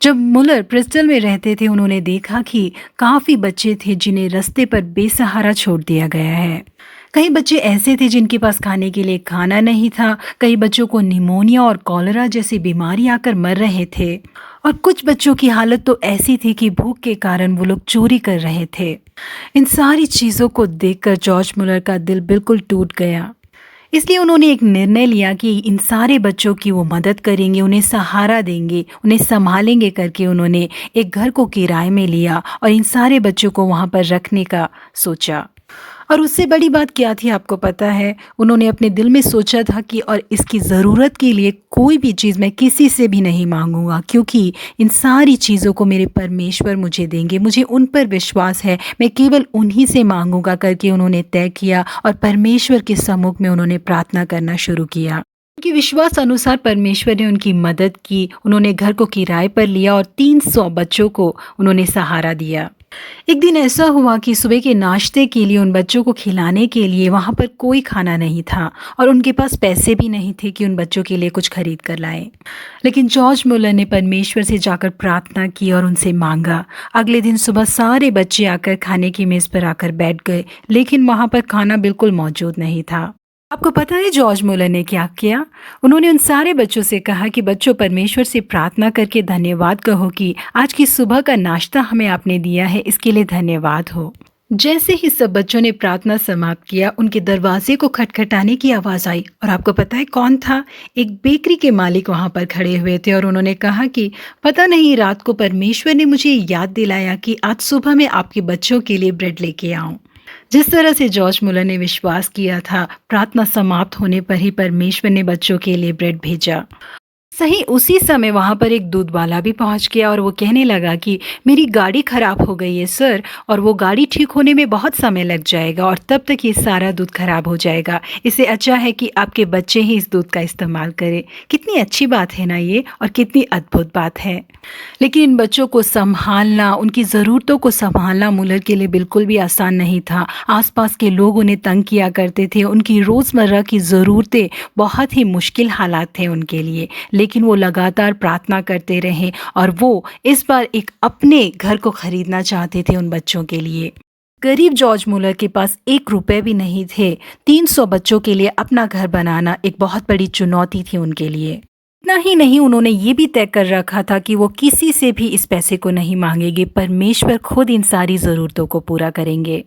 जब मुलर ब्रिस्टल में रहते थे उन्होंने देखा कि काफ़ी बच्चे थे जिन्हें रास्ते पर बेसहारा छोड़ दिया गया है। कई बच्चे ऐसे थे जिनके पास खाने के लिए खाना नहीं था, कई बच्चों को निमोनिया और कॉलरा जैसी बीमारी आकर मर रहे थे और कुछ बच्चों की हालत तो ऐसी थी कि भूख के कारण वो लोग चोरी कर रहे थे। इन सारी चीज़ों को देखकर जॉर्ज मुलर का दिल बिल्कुल टूट गया। इसलिए उन्होंने एक निर्णय लिया कि इन सारे बच्चों की वो मदद करेंगे, उन्हें सहारा देंगे, उन्हें संभालेंगे करके उन्होंने एक घर को किराए में लिया और इन सारे बच्चों को वहाँ पर रखने का सोचा। और उससे बड़ी बात क्या थी आपको पता है? उन्होंने अपने दिल में सोचा था कि और इसकी ज़रूरत के लिए कोई भी चीज़ मैं किसी से भी नहीं मांगूंगा, क्योंकि इन सारी चीज़ों को मेरे परमेश्वर मुझे देंगे, मुझे उन पर विश्वास है, मैं केवल उन्हीं से मांगूंगा करके उन्होंने तय किया और परमेश्वर के सम्मुख में उन्होंने प्रार्थना करना शुरू किया। उनके विश्वास अनुसार परमेश्वर ने उनकी मदद की। उन्होंने घर को किराए पर लिया और 300 बच्चों को उन्होंने सहारा दिया। एक दिन ऐसा हुआ कि सुबह के नाश्ते के लिए उन बच्चों को खिलाने के लिए वहाँ पर कोई खाना नहीं था और उनके पास पैसे भी नहीं थे कि उन बच्चों के लिए कुछ खरीद कर लाएं। लेकिन जॉर्ज मुलर ने परमेश्वर से जाकर प्रार्थना की और उनसे मांगा। अगले दिन सुबह सारे बच्चे आकर खाने की मेज़ पर आकर बैठ गए, लेकिन वहाँ पर खाना बिल्कुल मौजूद नहीं था। आपको पता है जॉर्ज मुलर ने क्या किया? उन्होंने उन सारे बच्चों से कहा कि बच्चों, परमेश्वर से प्रार्थना करके धन्यवाद कहो कि आज की सुबह का नाश्ता हमें आपने दिया है, इसके लिए धन्यवाद हो। जैसे ही सब बच्चों ने प्रार्थना समाप्त किया, उनके दरवाजे को खटखटाने की आवाज़ आई और आपको पता है कौन था? एक बेकरी के मालिक वहाँ पर खड़े हुए थे और उन्होंने कहा कि पता नहीं रात को परमेश्वर ने मुझे याद दिलाया कि आज सुबह मैं आपके बच्चों के लिए ब्रेड लेके आऊँ। जिस तरह से जॉर्ज मुलर ने विश्वास किया था, प्रार्थना समाप्त होने पर ही परमेश्वर ने बच्चों के लिए ब्रेड भेजा। सही उसी समय वहाँ पर एक दूध वाला भी पहुँच गया और वो कहने लगा कि मेरी गाड़ी ख़राब हो गई है सर, और वो गाड़ी ठीक होने में बहुत समय लग जाएगा और तब तक ये सारा दूध ख़राब हो जाएगा। इससे अच्छा है कि आपके बच्चे ही इस दूध का इस्तेमाल करें। कितनी अच्छी बात है ना ये, और कितनी अद्भुत बात है। लेकिन इन बच्चों को संभालना, उनकी ज़रूरतों को संभालना मुलर के लिए बिल्कुल भी आसान नहीं था। आसपास के लोग उन्हें तंग किया करते थे, उनकी रोज़मर्रा की ज़रूरतें बहुत ही मुश्किल हालात थे उनके लिए, लेकिन वो लगातार प्रार्थना करते रहे और वो इस बार एक अपने घर को खरीदना चाहते थे उन बच्चों के लिए। गरीब जॉर्ज मुलर के पास 1 रुपए भी नहीं थे। 300 बच्चों के लिए अपना घर बनाना एक बहुत बड़ी चुनौती थी उनके लिए। इतना ही नहीं, उन्होंने ये भी तय कर रखा था कि वो किसी से भी इस पैसे को नहीं मांगेंगे, परमेश्वर खुद इन सारी ज़रूरतों को पूरा करेंगे।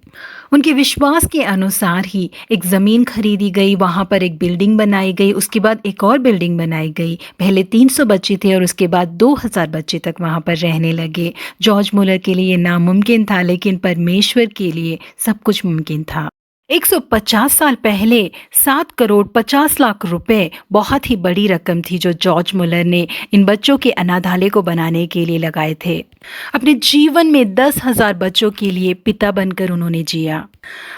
उनके विश्वास के अनुसार ही एक ज़मीन खरीदी गई, वहाँ पर एक बिल्डिंग बनाई गई, उसके बाद एक और बिल्डिंग बनाई गई। पहले 300 बच्चे थे और उसके बाद 2000 बच्चे तक वहाँ पर रहने लगे। जॉर्ज मुलर के लिए नामुमकिन था, लेकिन परमेश्वर के लिए सब कुछ मुमकिन था। 150 साल पहले 7 करोड़ 50 लाख रुपए बहुत ही बड़ी रकम थी जो जॉर्ज मुलर ने इन बच्चों के अनाथालय को बनाने के लिए लगाए थे। अपने जीवन में 10,000 बच्चों के लिए पिता बनकर उन्होंने जिया।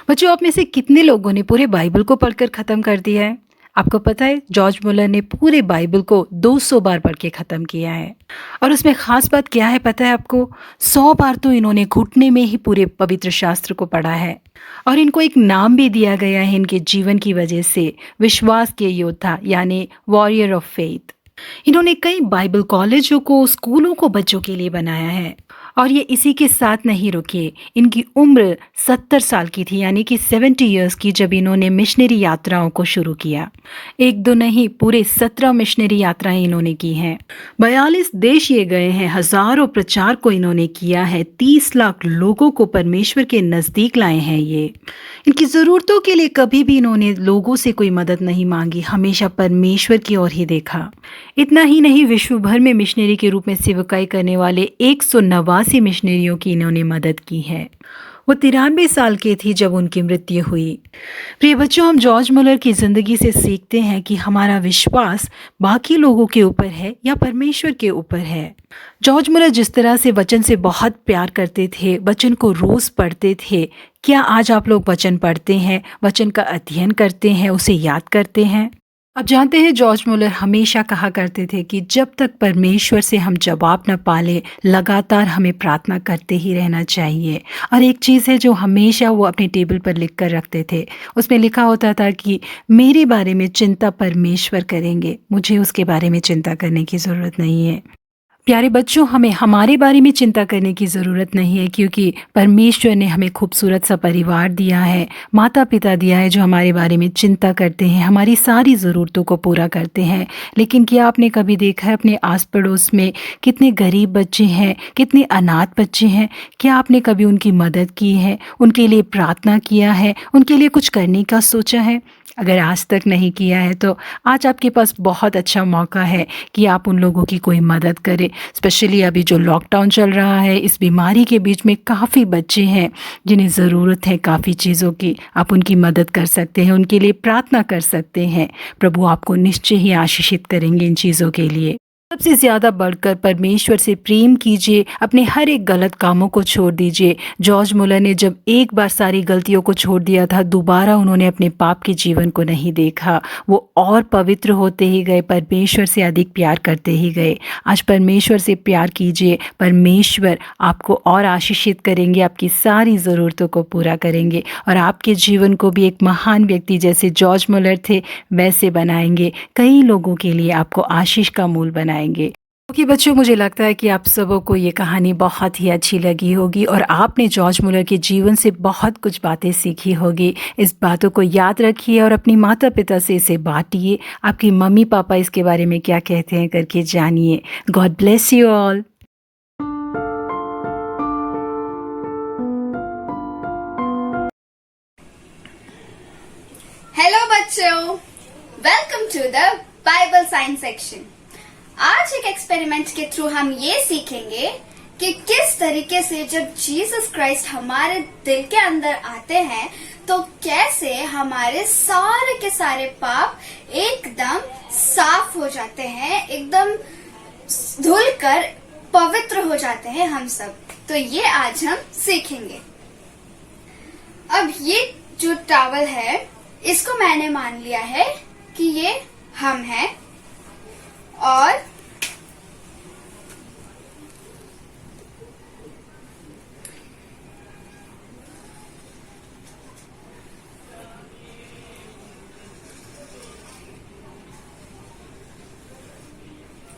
बच्चों, आप में से कितने लोगों ने पूरे बाइबल को पढ़कर ख़त्म कर दिया है? आपको पता है जॉर्ज मुलर ने पूरे बाइबल को 200 बार पढ़ के ख़त्म किया है। और उसमें ख़ास बात क्या है पता है आपको? 100 बार तो इन्होंने घुटने में ही पूरे पवित्र शास्त्र को पढ़ा है। और इनको एक नाम भी दिया गया है इनके जीवन की वजह से, विश्वास के योद्धा यानी वॉरियर ऑफ फेथ। इन्होंने कई बाइबल कॉलेजों को, स्कूलों को बच्चों के लिए बनाया है। और ये इसी के साथ नहीं रुके। इनकी उम्र 70 साल की थी, यानी कि 70 इयर्स की, जब इन्होंने मिशनरी यात्राओं को शुरू किया। 1-2 नहीं, पूरे 17 मिशनरी यात्राएं इन्होंने की हैं। 42 देश ये गए हैं, हजारों प्रचार को इन्होंने किया है, 30 लाख लोगों को परमेश्वर के नज़दीक लाए हैं ये। इनकी ज़रूरतों के लिए कभी भी इन्होंने लोगों से कोई मदद नहीं मांगी, हमेशा परमेश्वर की ओर ही देखा। इतना ही नहीं, विश्व भर में मिशनरी के रूप में सेवकाई करने वाले 189 मिशनरियों की इन्होंने मदद की है। वो 93 साल की थी जब उनकी मृत्यु हुई। प्रिय बच्चों, हम जॉर्ज मुलर की ज़िंदगी से सीखते हैं कि हमारा विश्वास बाकी लोगों के ऊपर है या परमेश्वर के ऊपर है। जॉर्ज मुलर जिस तरह से वचन से बहुत प्यार करते थे, वचन को रोज़ पढ़ते थे, क्या आज आप लोग वचन पढ़ते हैं, वचन का अध्ययन करते हैं, उसे याद करते हैं? अब जानते हैं जॉर्ज मुलर हमेशा कहा करते थे कि जब तक परमेश्वर से हम जवाब न पाले लगातार हमें प्रार्थना करते ही रहना चाहिए। और एक चीज़ है जो हमेशा वो अपने टेबल पर लिख कर रखते थे, उसमें लिखा होता था कि मेरे बारे में चिंता परमेश्वर करेंगे, मुझे उसके बारे में चिंता करने की ज़रूरत नहीं है। प्यारे बच्चों, हमें हमारे बारे में चिंता करने की ज़रूरत नहीं है, क्योंकि परमेश्वर ने हमें खूबसूरत सा परिवार दिया है, माता पिता दिया है जो हमारे बारे में चिंता करते हैं, हमारी सारी ज़रूरतों को पूरा करते हैं। लेकिन क्या आपने कभी देखा है अपने आस पड़ोस में कितने गरीब बच्चे हैं, कितने अनाथ बच्चे हैं? क्या आपने कभी उनकी मदद की है, उनके लिए प्रार्थना किया है, उनके लिए कुछ करने का सोचा है? अगर आज तक नहीं किया है तो आज आपके पास बहुत अच्छा मौका है कि आप उन लोगों की कोई मदद करें। स्पेशली अभी जो लॉकडाउन चल रहा है, इस बीमारी के बीच में काफ़ी बच्चे हैं जिन्हें ज़रूरत है काफ़ी चीज़ों की। आप उनकी मदद कर सकते हैं, उनके लिए प्रार्थना कर सकते हैं। प्रभु आपको निश्चय ही आशीषित करेंगे इन चीज़ों के लिए। सबसे ज़्यादा बढ़कर परमेश्वर से प्रेम कीजिए, अपने हर एक गलत कामों को छोड़ दीजिए। जॉर्ज मुलर ने जब एक बार सारी गलतियों को छोड़ दिया था, दोबारा उन्होंने अपने पाप के जीवन को नहीं देखा। वो और पवित्र होते ही गए, परमेश्वर से अधिक प्यार करते ही गए। आज परमेश्वर से प्यार कीजिए, परमेश्वर आपको और आशीषित करेंगे, आपकी सारी ज़रूरतों को पूरा करेंगे और आपके जीवन को भी एक महान व्यक्ति जैसे जॉर्ज मुलर थे वैसे बनाएंगे। कई लोगों के लिए आपको आशीष का मूल बनाएंगे। क्योंकि बच्चों, मुझे लगता है कि आप सबों को ये कहानी बहुत ही अच्छी लगी होगी और आपने जॉर्ज मुलर के जीवन से बहुत कुछ बातें सीखी होगी। इस बातों को याद रखिए और अपनी माता पिता से इसे बांटिए। आपकी मम्मी पापा इसके बारे में क्या कहते हैं करके जानिए। God bless you all. Hello बच्चों, welcome to the Bible science section. आज एक एक्सपेरिमेंट के थ्रू हम ये सीखेंगे कि किस तरीके से जब जीसस क्राइस्ट हमारे दिल के अंदर आते हैं तो कैसे हमारे सारे के सारे पाप एकदम साफ हो जाते हैं, एकदम धुलकर पवित्र हो जाते हैं हम सब। तो ये आज हम सीखेंगे। अब ये जो टॉवल है इसको मैंने मान लिया है कि ये हम हैं और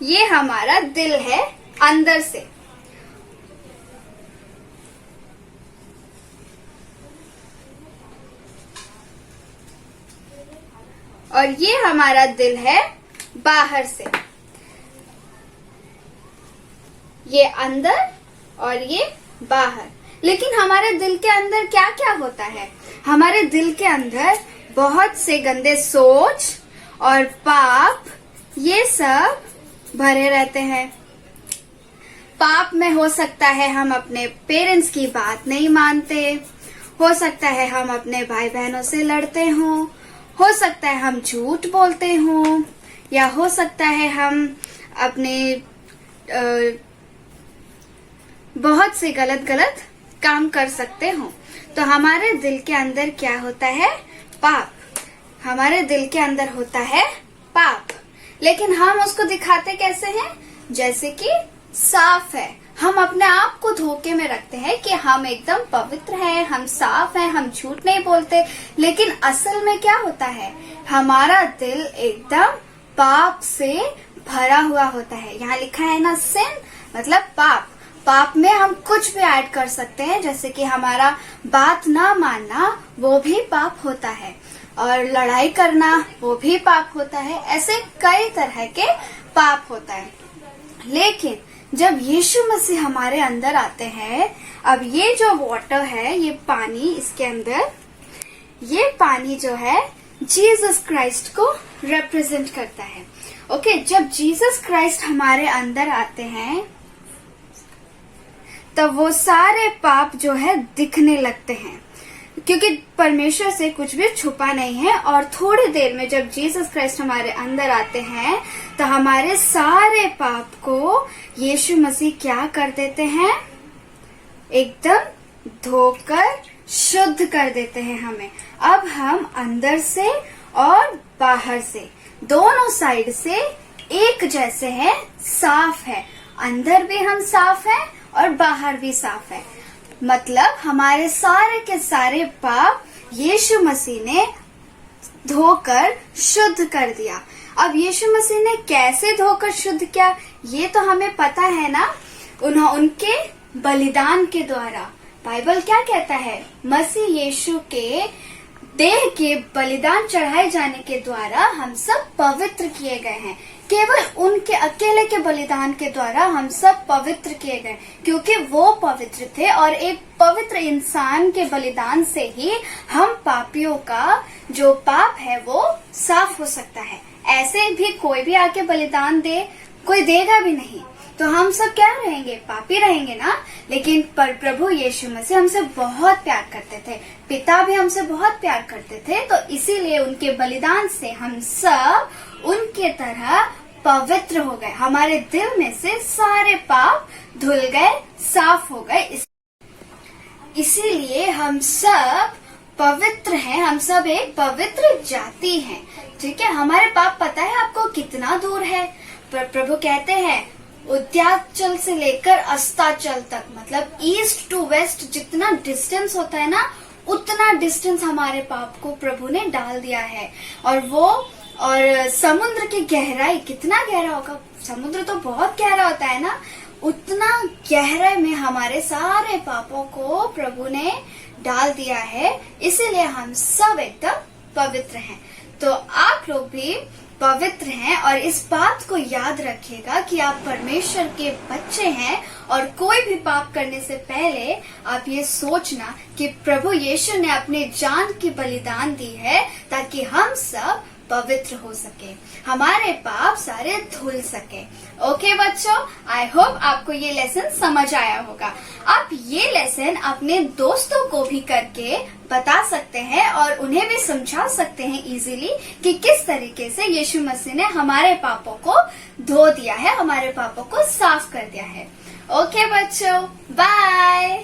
ये हमारा दिल है अंदर से। और ये हमारा दिल है बाहर से। ये अंदर और ये बाहर। लेकिन हमारे दिल के अंदर क्या क्या होता है? हमारे दिल के अंदर बहुत से गंदे सोच और पाप ये सब भरे रहते हैं। पाप में हो सकता है हम अपने पेरेंट्स की बात नहीं मानते, हो सकता है हम अपने भाई बहनों से लड़ते हो सकता है हम झूठ बोलते हों, या हो सकता है हम अपने बहुत से गलत काम कर सकते हो। तो हमारे दिल के अंदर क्या होता है? पाप। हमारे दिल के अंदर होता है पाप। लेकिन हम उसको दिखाते कैसे हैं? जैसे कि साफ है। हम अपने आप को धोखे में रखते हैं कि हम एकदम पवित्र हैं, हम साफ हैं, हम झूठ नहीं बोलते। लेकिन असल में क्या होता है? हमारा दिल एकदम पाप से भरा हुआ होता है। यहाँ लिखा है ना, सिन मतलब पाप। पाप में हम कुछ भी ऐड कर सकते हैं, जैसे कि हमारा बात ना मानना वो भी पाप होता है, और लड़ाई करना वो भी पाप होता है। ऐसे कई तरह के पाप होता है। लेकिन जब यीशु मसीह हमारे अंदर आते हैं, अब ये जो वाटर है, ये पानी, इसके अंदर ये पानी जो है जीसस क्राइस्ट को रिप्रेजेंट करता है। ओके, जब जीसस क्राइस्ट हमारे अंदर आते हैं तब वो सारे पाप जो है दिखने लगते हैं, क्योंकि परमेश्वर से कुछ भी छुपा नहीं है। और थोड़ी देर में जब जीसस क्राइस्ट हमारे अंदर आते हैं तो हमारे सारे पाप को यीशु मसीह क्या कर देते हैं? एकदम धोकर शुद्ध कर देते हैं हमें। अब हम अंदर से और बाहर से दोनों साइड से एक जैसे हैं, साफ है। अंदर भी हम साफ हैं और बाहर भी साफ है। मतलब हमारे सारे के सारे पाप यीशु मसीह ने धोकर शुद्ध कर दिया। अब यीशु मसीह ने कैसे धोकर शुद्ध किया ये तो हमें पता है ना, उनके बलिदान के द्वारा। बाइबल क्या कहता है? मसीह यीशु के देह के बलिदान चढ़ाए जाने के द्वारा हम सब पवित्र किए गए हैं। केवल उनके अकेले के बलिदान के द्वारा हम सब पवित्र किए गए, क्योंकि वो पवित्र थे और एक पवित्र इंसान के बलिदान से ही हम पापियों का जो पाप है वो साफ हो सकता है। ऐसे भी कोई भी आके बलिदान दे, कोई देगा भी नहीं, तो हम सब क्या रहेंगे? पापी रहेंगे ना। लेकिन पर प्रभु यीशु मसीह हमसे बहुत प्यार करते थे, पिता भी हमसे बहुत प्यार करते थे, तो इसीलिए उनके बलिदान से हम सब उनके तरह पवित्र हो गए। हमारे दिल में से सारे पाप धुल गए, साफ हो गए। इसीलिए हम सब पवित्र हैं, हम सब एक पवित्र जाति हैं। ठीक है, हमारे पाप पता है आपको कितना दूर है? प्रभु कहते हैं उद्याचल से लेकर अस्ताचल तक, मतलब ईस्ट टू वेस्ट जितना डिस्टेंस होता है ना, उतना डिस्टेंस हमारे पाप को प्रभु ने डाल दिया है। और समुद्र की गहराई कितना गहरा होगा? समुद्र तो बहुत गहरा होता है ना, उतना गहराई में हमारे सारे पापों को प्रभु ने डाल दिया है। इसीलिए हम सब एकदम पवित्र हैं। तो आप लोग भी पवित्र हैं और इस बात को याद रखिएगा कि आप परमेश्वर के बच्चे हैं। और कोई भी पाप करने से पहले आप ये सोचना कि प्रभु यीशु ने अपने जान की बलिदान दी है ताकि हम सब पवित्र हो सके, हमारे पाप सारे धुल सके। ओके बच्चों, आई होप आपको ये लेसन समझ आया होगा। आप ये लेसन अपने दोस्तों को भी करके बता सकते हैं और उन्हें भी समझा सकते हैं इजीली कि किस तरीके से यीशु मसीह ने हमारे पापों को धो दिया है, हमारे पापों को साफ कर दिया है। ओके बच्चों, bye.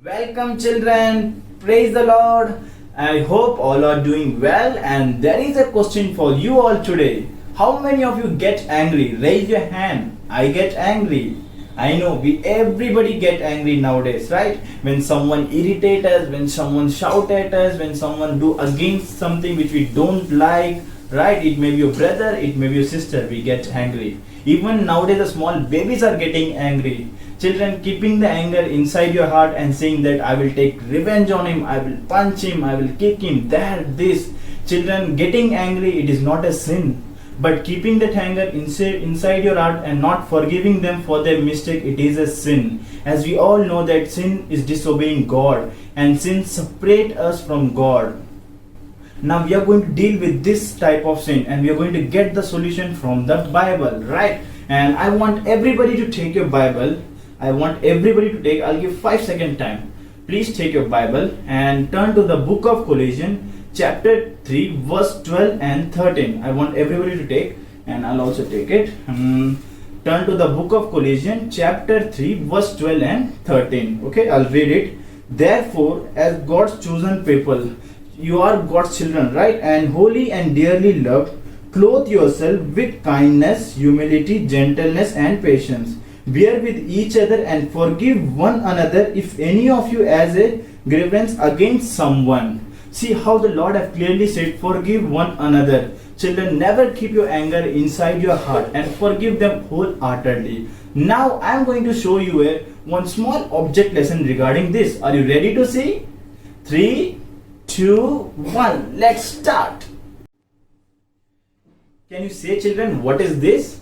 Welcome, children. Praise the Lord. I hope all are doing well. And there is a question for you all today. How many of you get angry? Raise your hand. I get angry. I know everybody get angry nowadays, right? When someone irritate us, when someone shout at us, when someone do against something which we don't like, right? It may be your brother, it may be your sister. We get angry. Even nowadays, the small babies are getting angry. Children keeping the anger inside your heart and saying that I will take revenge on him, I will punch him, I will kick him, that, this. Children getting angry, it is not a sin. But keeping that anger inside your heart and not forgiving them for their mistake, it is a sin. As we all know that sin is disobeying God and sin separate us from God. Now we are going to deal with this type of sin and we are going to get the solution from the Bible, right? And I want everybody to take your Bible. I'll give 5-second time. Please take your Bible and turn to the book of Colossians chapter 3 verse 12 and 13. I want everybody to take, and I'll also take it. Turn to the book of Colossians chapter 3 verse 12 and 13. Okay, I'll read it. Therefore, as God's chosen people, you are God's children, right? And holy and dearly loved, clothe yourself with kindness, humility, gentleness and patience. Bear with each other and forgive one another if any of you has a grievance against someone. See how the Lord have clearly said, forgive one another. Children, never keep your anger inside your heart and forgive them wholeheartedly. Now I am going to show you one small object lesson regarding this. Are you ready to see? 3, 2, 1. Let's start. Can you say, children, what is this?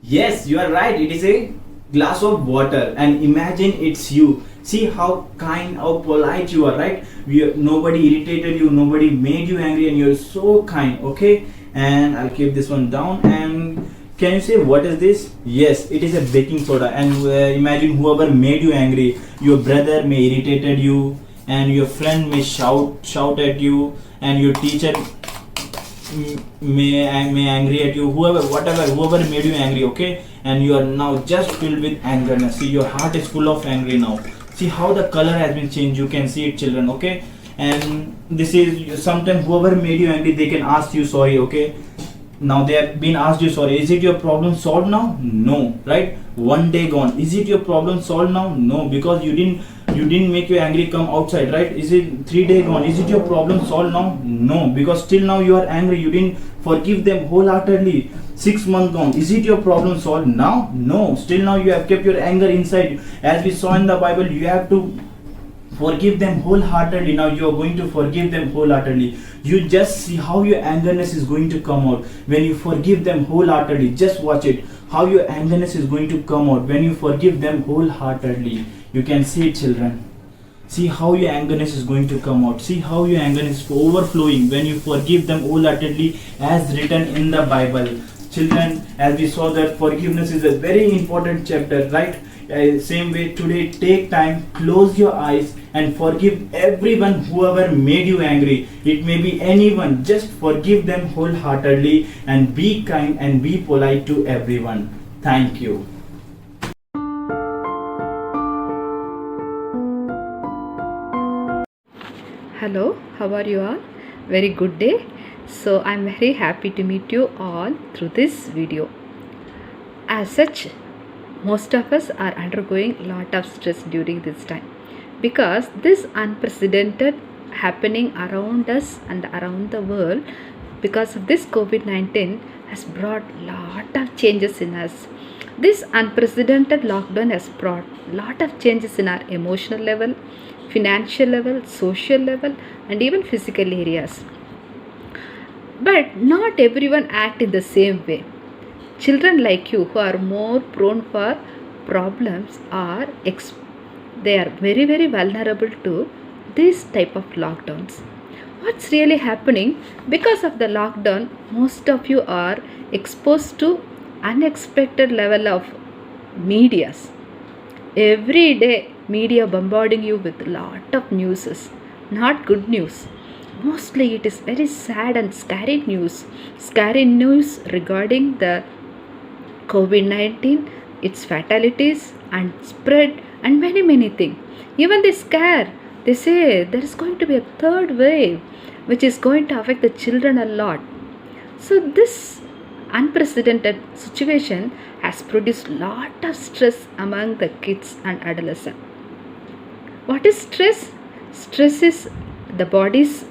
Yes, you are right. It is a glass of water, and imagine it's you. See how kind, how polite you are, right? Nobody irritated you, nobody made you angry, and you're so kind. Okay, and I'll keep this one down. And can you say what is this? Yes, it is a baking soda. And imagine whoever made you angry, your brother may irritated you, and your friend may shout at you, and your teacher may angry at you, whoever made you angry. Okay, and you are now just filled with anger. Now see, your heart is full of angry now. See how the color has been changed. You can see it, children. Okay, and this is sometimes whoever made you angry, they can ask you sorry. Okay, now they have been asked you sorry. Is it your problem solved now? No, right? One day gone. Is it your problem solved now? No, because you didn't make your angry come outside, right? Is it 3 days gone? Is it your problem solved now? No, because still now you are angry. You didn't forgive them wholeheartedly. 6 months gone. Is it your problem solved now? No, still now you have kept your anger inside. As we saw in the Bible, you have to forgive them wholeheartedly. Now you are going to forgive them wholeheartedly. You just see how your angerness is going to come out when you forgive them wholeheartedly. Just watch it, how your angerness is going to come out when you forgive them wholeheartedly. You can see it, children. See how your angerness is going to come out. See how your angerness is overflowing when you forgive them wholeheartedly, as written in the Bible. Children, as we saw that forgiveness is a very important chapter, right? Same way today, take time, close your eyes and forgive everyone whoever made you angry. It may be anyone, just forgive them wholeheartedly and be kind and be polite to everyone. Thank you. Hello, how are you all? Very good day. So I'm very happy to meet you all through this video. As such, most of us are undergoing a lot of stress during this time because this unprecedented happening around us and around the world because of this COVID-19 has brought a lot of changes in us. This unprecedented lockdown has brought a lot of changes in our emotional level, financial level, social level and even physical areas. But not everyone act in the same way. Children like you who are more prone for problems they are very vulnerable to this type of lockdowns. What's really happening? Because of the lockdown, most of you are exposed to unexpected level of medias. Every day media bombarding you with a lot of news, not good news. Mostly it is very sad and scary news regarding the COVID-19, its fatalities and spread and many things. Even they scare. They say there is going to be a third wave which is going to affect the children a lot. So this unprecedented situation has produced lot of stress among the kids and adolescents. What is stress? Stress is the body's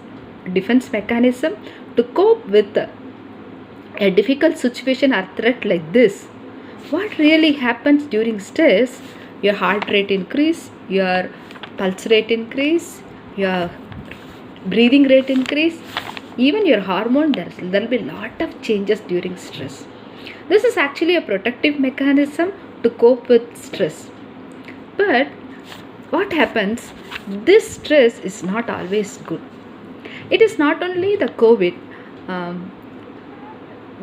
defense mechanism to cope with a difficult situation or threat like this. What really happens during stress? Your heart rate increase, your pulse rate increase, your breathing rate increase, even your hormone, there will be lot of changes during stress. This is actually a protective mechanism to cope with stress. But what happens? This stress is not always good. It is not only the COVID,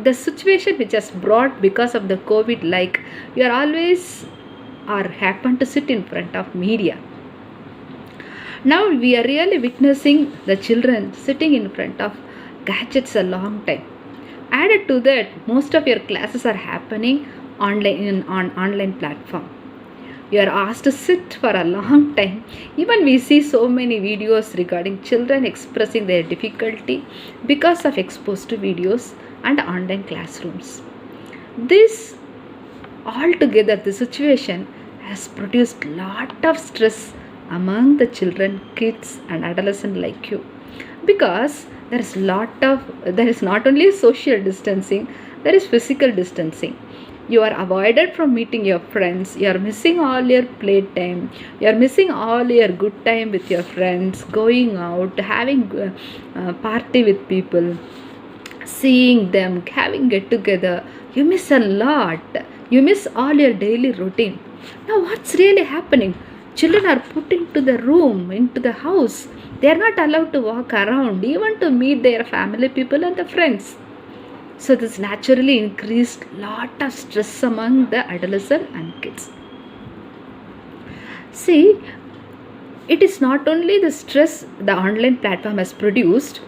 the situation which has brought because of the COVID, like you are always or happen to sit in front of media. Now we are really witnessing the children sitting in front of gadgets a long time. Added to that, most of your classes are happening online on online platform. You are asked to sit for a long time. Even we see so many videos regarding children expressing their difficulty because of exposed to videos and online classrooms. This altogether, the situation has produced lot of stress among the children, kids and adolescents like you, because there is not only social distancing, there is physical distancing. You are avoided from meeting your friends, you are missing all your playtime, you are missing all your good time with your friends, going out, having a party with people, seeing them, having get together. You miss a lot. You miss all your daily routine. Now what's really happening? Children are put into the room, into the house. They are not allowed to walk around, even to meet their family people and the friends. So this naturally increased lot of stress among the adolescent and kids. See, it is not only the stress the online platform has produced,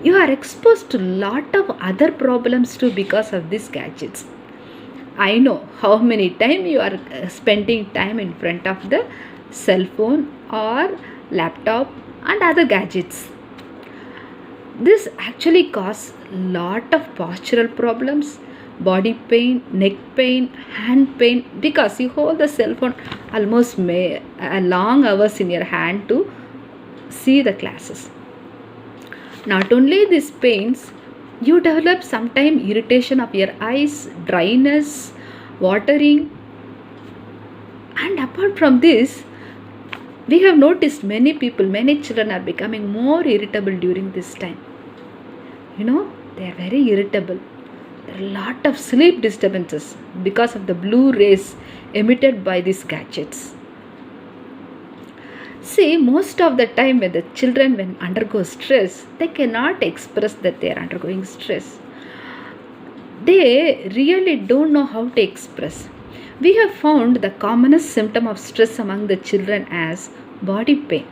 you are exposed to lot of other problems too because of these gadgets. I know how many times you are spending time in front of the cell phone or laptop and other gadgets. This actually causes lot of postural problems, body pain, neck pain, hand pain, because you hold the cell phone almost long hours in your hand to see the classes. Not only these pains, you develop sometimes irritation of your eyes, dryness, watering, and apart from this, we have noticed many children are becoming more irritable during this time. You know, they are very irritable. There are a lot of sleep disturbances because of the blue rays emitted by these gadgets. See, most of the time when the children undergo stress, they cannot express that they are undergoing stress. They really don't know how to express. We have found the commonest symptom of stress among the children as body pain.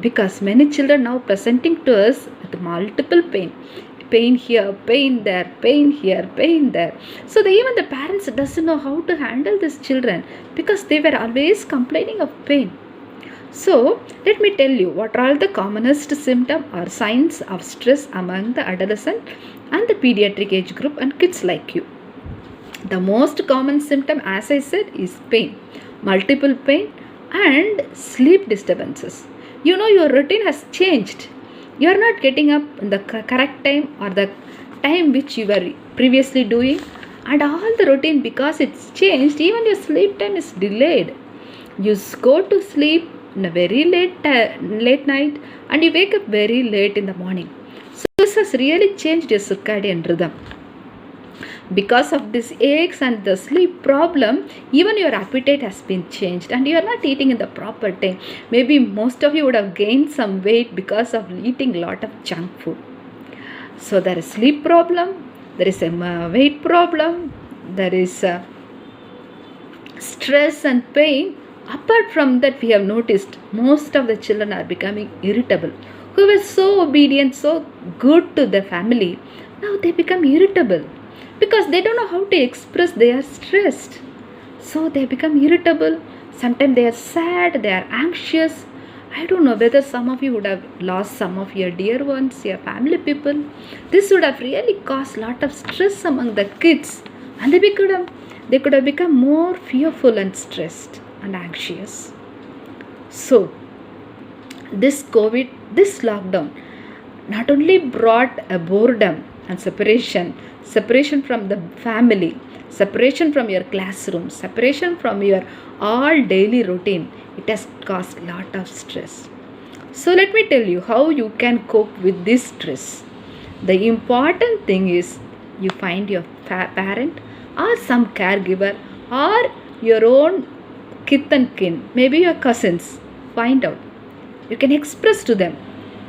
Because many children now presenting to us with multiple pain. Pain here, pain there, pain here, pain there. So even the parents doesn't know how to handle these children because they were always complaining of pain. So let me tell you what are the commonest symptoms or signs of stress among the adolescent and the pediatric age group and kids like you. The most common symptom, as I said, is pain, multiple pain and sleep disturbances. You know, your routine has changed. You are not getting up in the correct time or the time which you were previously doing, and all the routine, because it's changed, even your sleep time is delayed. You go to sleep in a very late night and you wake up very late in the morning. So this has really changed your circadian rhythm. Because of this aches and the sleep problem, even your appetite has been changed and you are not eating in the proper time. Maybe most of you would have gained some weight because of eating a lot of junk food. So there is sleep problem, there is a weight problem, there is stress and pain. Apart from that, we have noticed most of the children are becoming irritable. Who were so obedient, so good to the family, now they become irritable because they don't know how to express they are stressed. So they become irritable, Sometimes they are sad, they are anxious. I don't know whether some of you would have lost some of your dear ones, your family people. This would have really caused a lot of stress among the kids, and they could have become more fearful and stressed and anxious. So, this COVID, this lockdown, not only brought a boredom and separation from the family, separation from your classroom, separation from your all daily routine, it has caused a lot of stress. So let me tell you how you can cope with this stress. The important thing is you find your parent or some caregiver or your own kith and kin, maybe your cousins. Find out. You can express to them.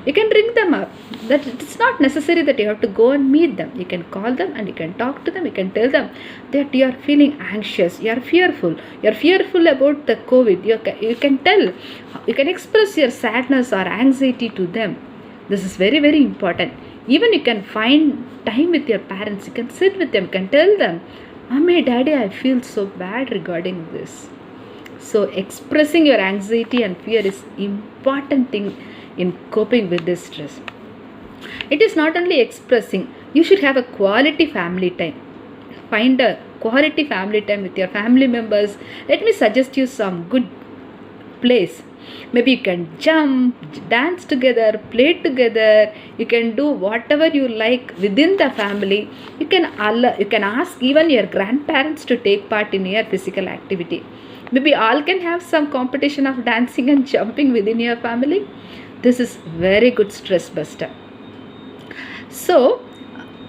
You can ring them up. That it's not necessary that you have to go and meet them. You can call them and you can talk to them. You can tell them that you are feeling anxious, you are fearful. You are fearful about the COVID. You can tell. You can express your sadness or anxiety to them. This is very, very important. Even you can find time with your parents. You can sit with them. You can tell them, Mommy, Daddy, I feel so bad regarding this. So expressing your anxiety and fear is important thing in coping with this stress. It is not only expressing, you should have a quality family time. Find a quality family time with your family members. Let me suggest you some good place. Maybe you can jump, dance together, play together. You can do whatever you like within the family. You can ask even your grandparents to take part in your physical activity. Maybe all can have some competition of dancing and jumping within your family. This is very good stress buster. So,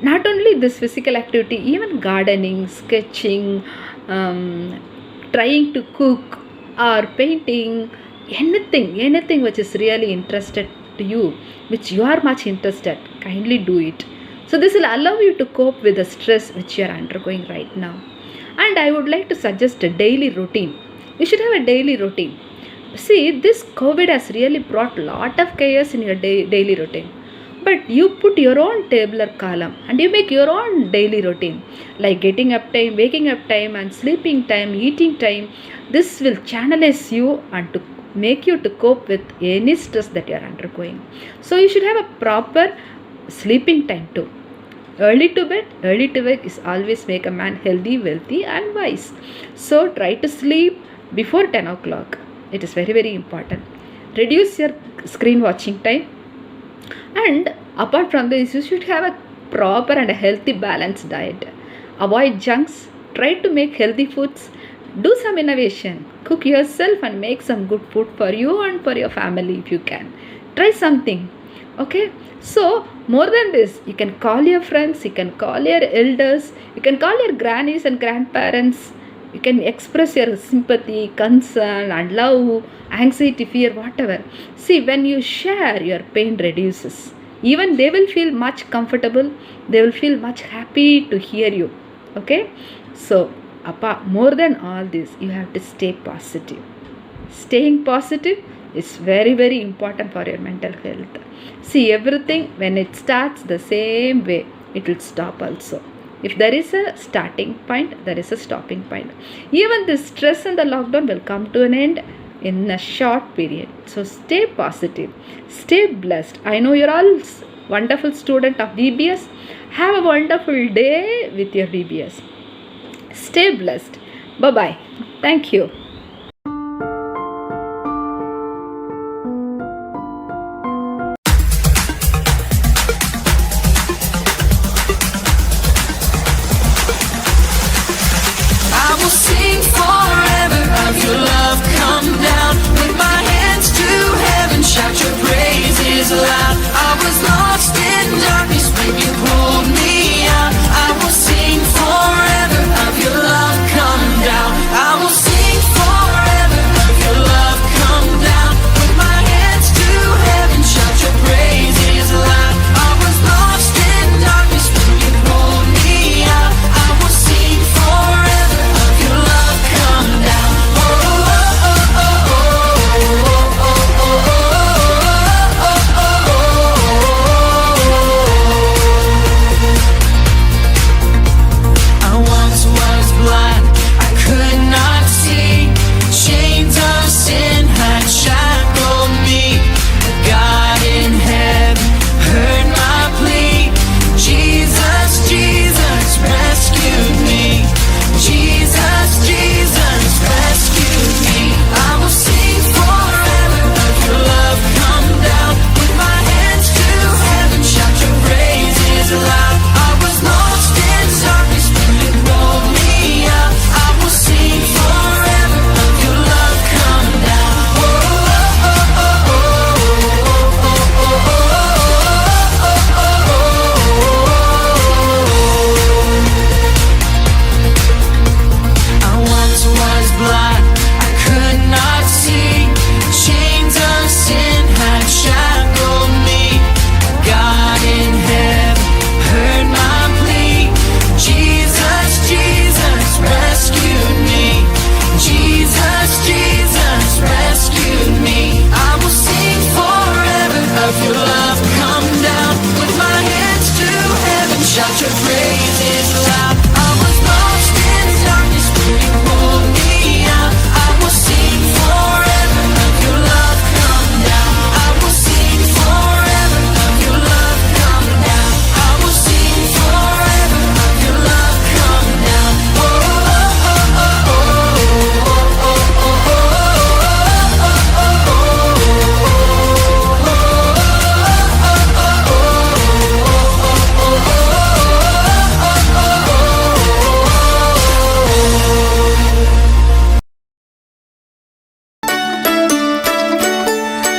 not only this physical activity, even gardening, sketching, trying to cook or painting, anything which is really interested to you, which you are much interested, kindly do it. So this will allow you to cope with the stress which you are undergoing right now. And I would like to suggest a daily routine. You should have a daily routine. See, this COVID has really brought a lot of chaos in your daily routine. But you put your own tabular column and you make your own daily routine, like getting up time, waking up time, and sleeping time, eating time. This will channelize you and to make you to cope with any stress that you are undergoing. So you should have a proper sleeping time too. Early to bed, early to wake is always make a man healthy, wealthy and wise. So try to sleep before 10 o'clock. It is very, very important. Reduce your screen watching time. And apart from this, you should have a proper and a healthy balanced diet. Avoid junks. Try to make healthy foods. Do some innovation. Cook yourself and make some good food for you and for your family if you can. Try something. Okay. So more than this, you can call your friends, you can call your elders, you can call your grannies and grandparents. You can express your sympathy, concern and love, anxiety, fear, whatever. See, when you share, your pain reduces. Even they will feel much comfortable. They will feel much happy to hear you. Okay. So more than all this, you have to stay positive. Staying positive is very, very important for your mental health. See, everything when it starts the same way, it will stop also. If there is a starting point, there is a stopping point. Even the stress and the lockdown will come to an end in a short period. So stay positive, stay blessed. I know you're all wonderful student of VBS. Have a wonderful day with your VBS. Stay blessed. Bye-bye. Thank you. I will sing forever of your love. Come down with my hands to heaven, shout your praises loud. I was lost in darkness when you pulled me out. I will sing forever of your love. Come down. I will sing forever.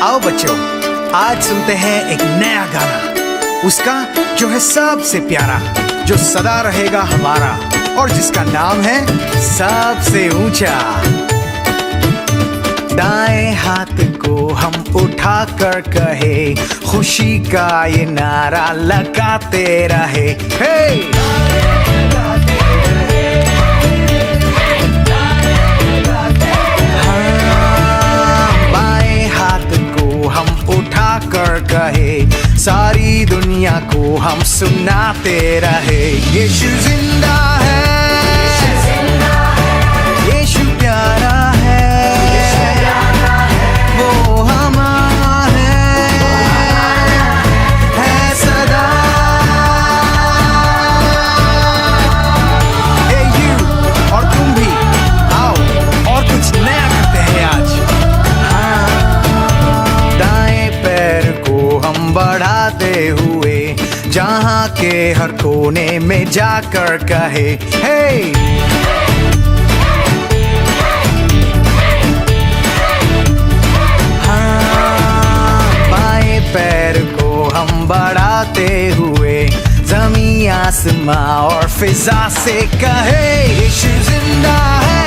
आओ बच्चों, आज सुनते हैं एक नया गाना, उसका जो है सबसे प्यारा, जो सदा रहेगा हमारा, और जिसका नाम है सबसे ऊंचा। दाएं हाथ को हम उठा कर कहे, खुशी का ये नारा लगाते रहे। बाएं हाथ को हम उठा कर कहे, सारी दुनिया को हम सुनाते रहे। यीशु जिंदा है, यीशु प्यारा है, वो हमारा है सदा। ए यू और तुम भी आओ और कुछ नया करते हैं आज। दाएं पैर को हम बढ़ाते हुए जहां के हर कोने में जाकर कहे, हे पैर को हम बढ़ाते हुए ज़मीं आसमां और फिजा से कहे, यीशु जिंदा है,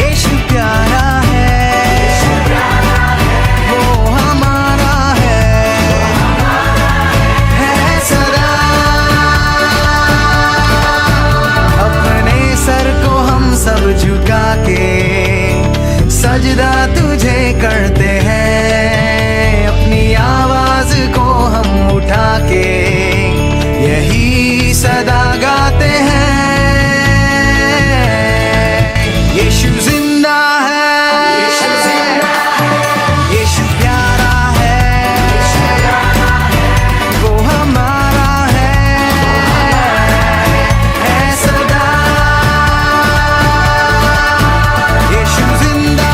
यीशु प्यारा है, वो हमारा है सदा। अपने सर को हम सब झुका के सजदा तुझे करते हैं, अपनी आवाज को हम उठा के यही सदा गाते हैं। यीशु जिंदा है, यीशु प्यारा है, वो हमारा है सदा। यीशु जिंदा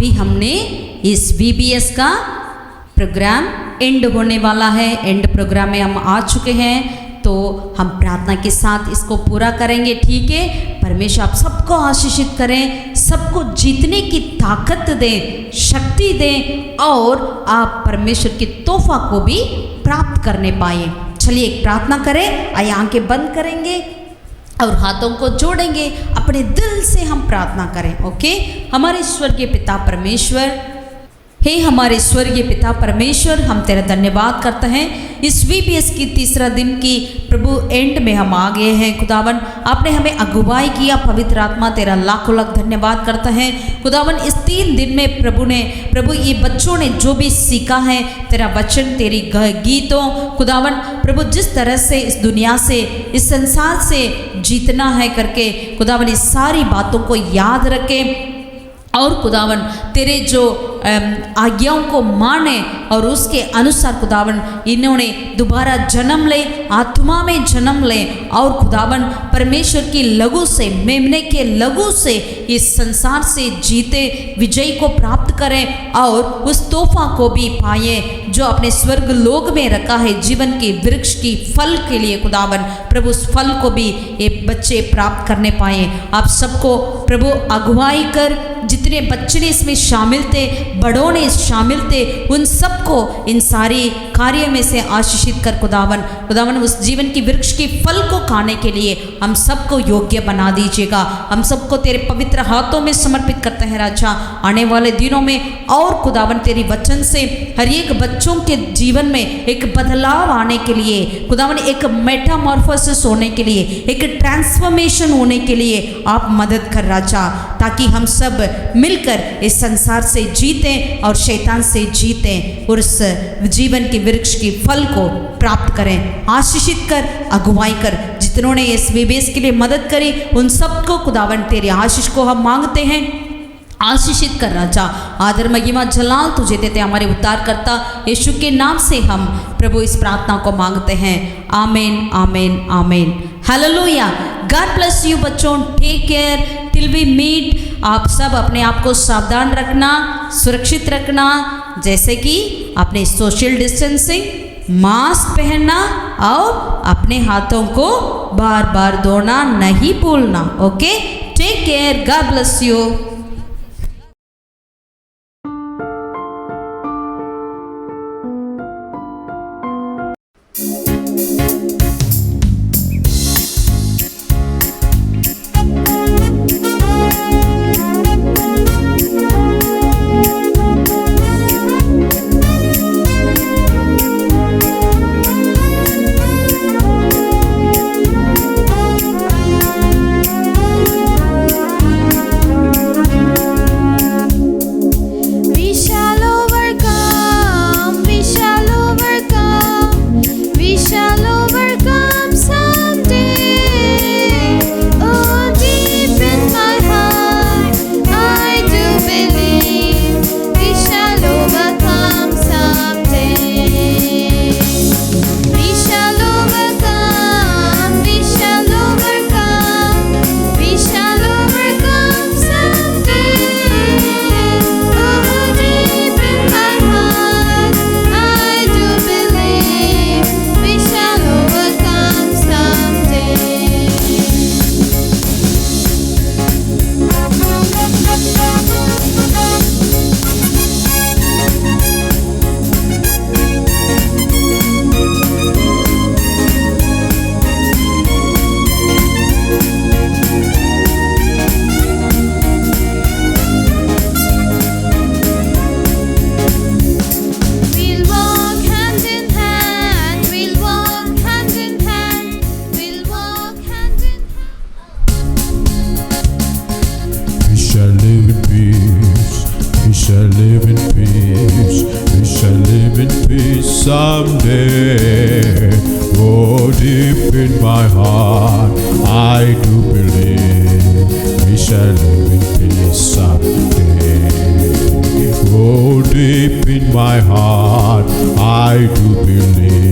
अभी हमने इस VBS का प्रोग्राम एंड होने वाला है, एंड प्रोग्राम में हम आ चुके हैं, तो हम प्रार्थना के साथ इसको पूरा करेंगे, ठीक है। परमेश्वर आप सबको आशीषित करें, सबको जीतने की ताकत दें, शक्ति दें, और आप परमेश्वर की तोहफा को भी प्राप्त करने पाए। चलिए एक प्रार्थना करें, आइए आंखें बंद करेंगे और हाथों को जोड़ेंगे, अपने दिल से हम प्रार्थना करें, ओके। हमारे स्वर्गीय पिता परमेश्वर, हे हमारे स्वर्गीय पिता परमेश्वर, हम तेरा धन्यवाद करते हैं इस VBS की तीसरा दिन की प्रभु एंड में हम आ गए हैं। खुदावन आपने हमें अगुवाई किया, पवित्र आत्मा तेरा लाखों लाख धन्यवाद करते हैं। खुदावन इस 3 दिन में प्रभु ये बच्चों ने जो भी सीखा है, तेरा वचन, तेरी गीतों, खुदावन प्रभु जिस तरह से इस दुनिया से, इस संसार से जीतना है करके, खुदावन इस सारी बातों को याद रखें, और खुदावन तेरे जो आज्ञाओं को माने और उसके अनुसार खुदावन इन्होंने दोबारा जन्म ले, आत्मा में जन्म ले, और खुदावन परमेश्वर की लहू से, मेमने के लहू से इस संसार से जीते विजय को प्राप्त करें, और उस तोहफा को भी पाए जो अपने स्वर्ग लोक में रखा है, जीवन के वृक्ष की फल के लिए। खुदावन प्रभु उस फल को भी ये बच्चे प्राप्त करने पाए। आप सबको प्रभु अगुवाई कर, जितने बच्चे ने इसमें शामिल थे, बड़ों ने शामिल थे, उन सबको इन सारी कार्य में से आशीषित कर खुदावन उस जीवन की वृक्ष के फल को खाने के लिए हम सबको योग्य बना दीजिएगा। हम सबको तेरे पवित्र हाथों में समर्पित करते हैं राजा। आने वाले दिनों में और खुदावन तेरी वचन से हर एक बच्चों के जीवन में एक बदलाव आने के लिए, खुदावन एक मेटामॉर्फोसिस होने के लिए, एक ट्रांसफॉर्मेशन होने के लिए आप मदद कर राजा, ताकि हम सब मिलकर इस संसार से जीतें और शैतान से जीतें और उस जीवन के वृक्ष की फल को प्राप्त करें। आशीषित कर, अगुवाई कर, जितनों ने इस VBS के लिए मदद करी उन सबको खुदावन तेरे आशीष को हम मांगते हैं। आशीषित कर राजा, आदर महिमा जलाल तुझे देते हमारे उद्धारकर्ता यीशु के नाम से हम प्रभु इस प्रार्थना को मांगते हैं। आमीन, आमीन, आमीन। हालेलुया। गॉड ब्लेस यू बच्चों, take care till we meet. आप सब अपने आप को सावधान रखना, सुरक्षित रखना, जैसे कि अपने सोशल डिस्टेंसिंग, मास्क पहनना और अपने हाथों को बार बार धोना नहीं भूलना, okay. Take care, God bless you. Someday, oh, deep in my heart, I do believe we shall live in peace someday. Oh, deep in my heart, I do believe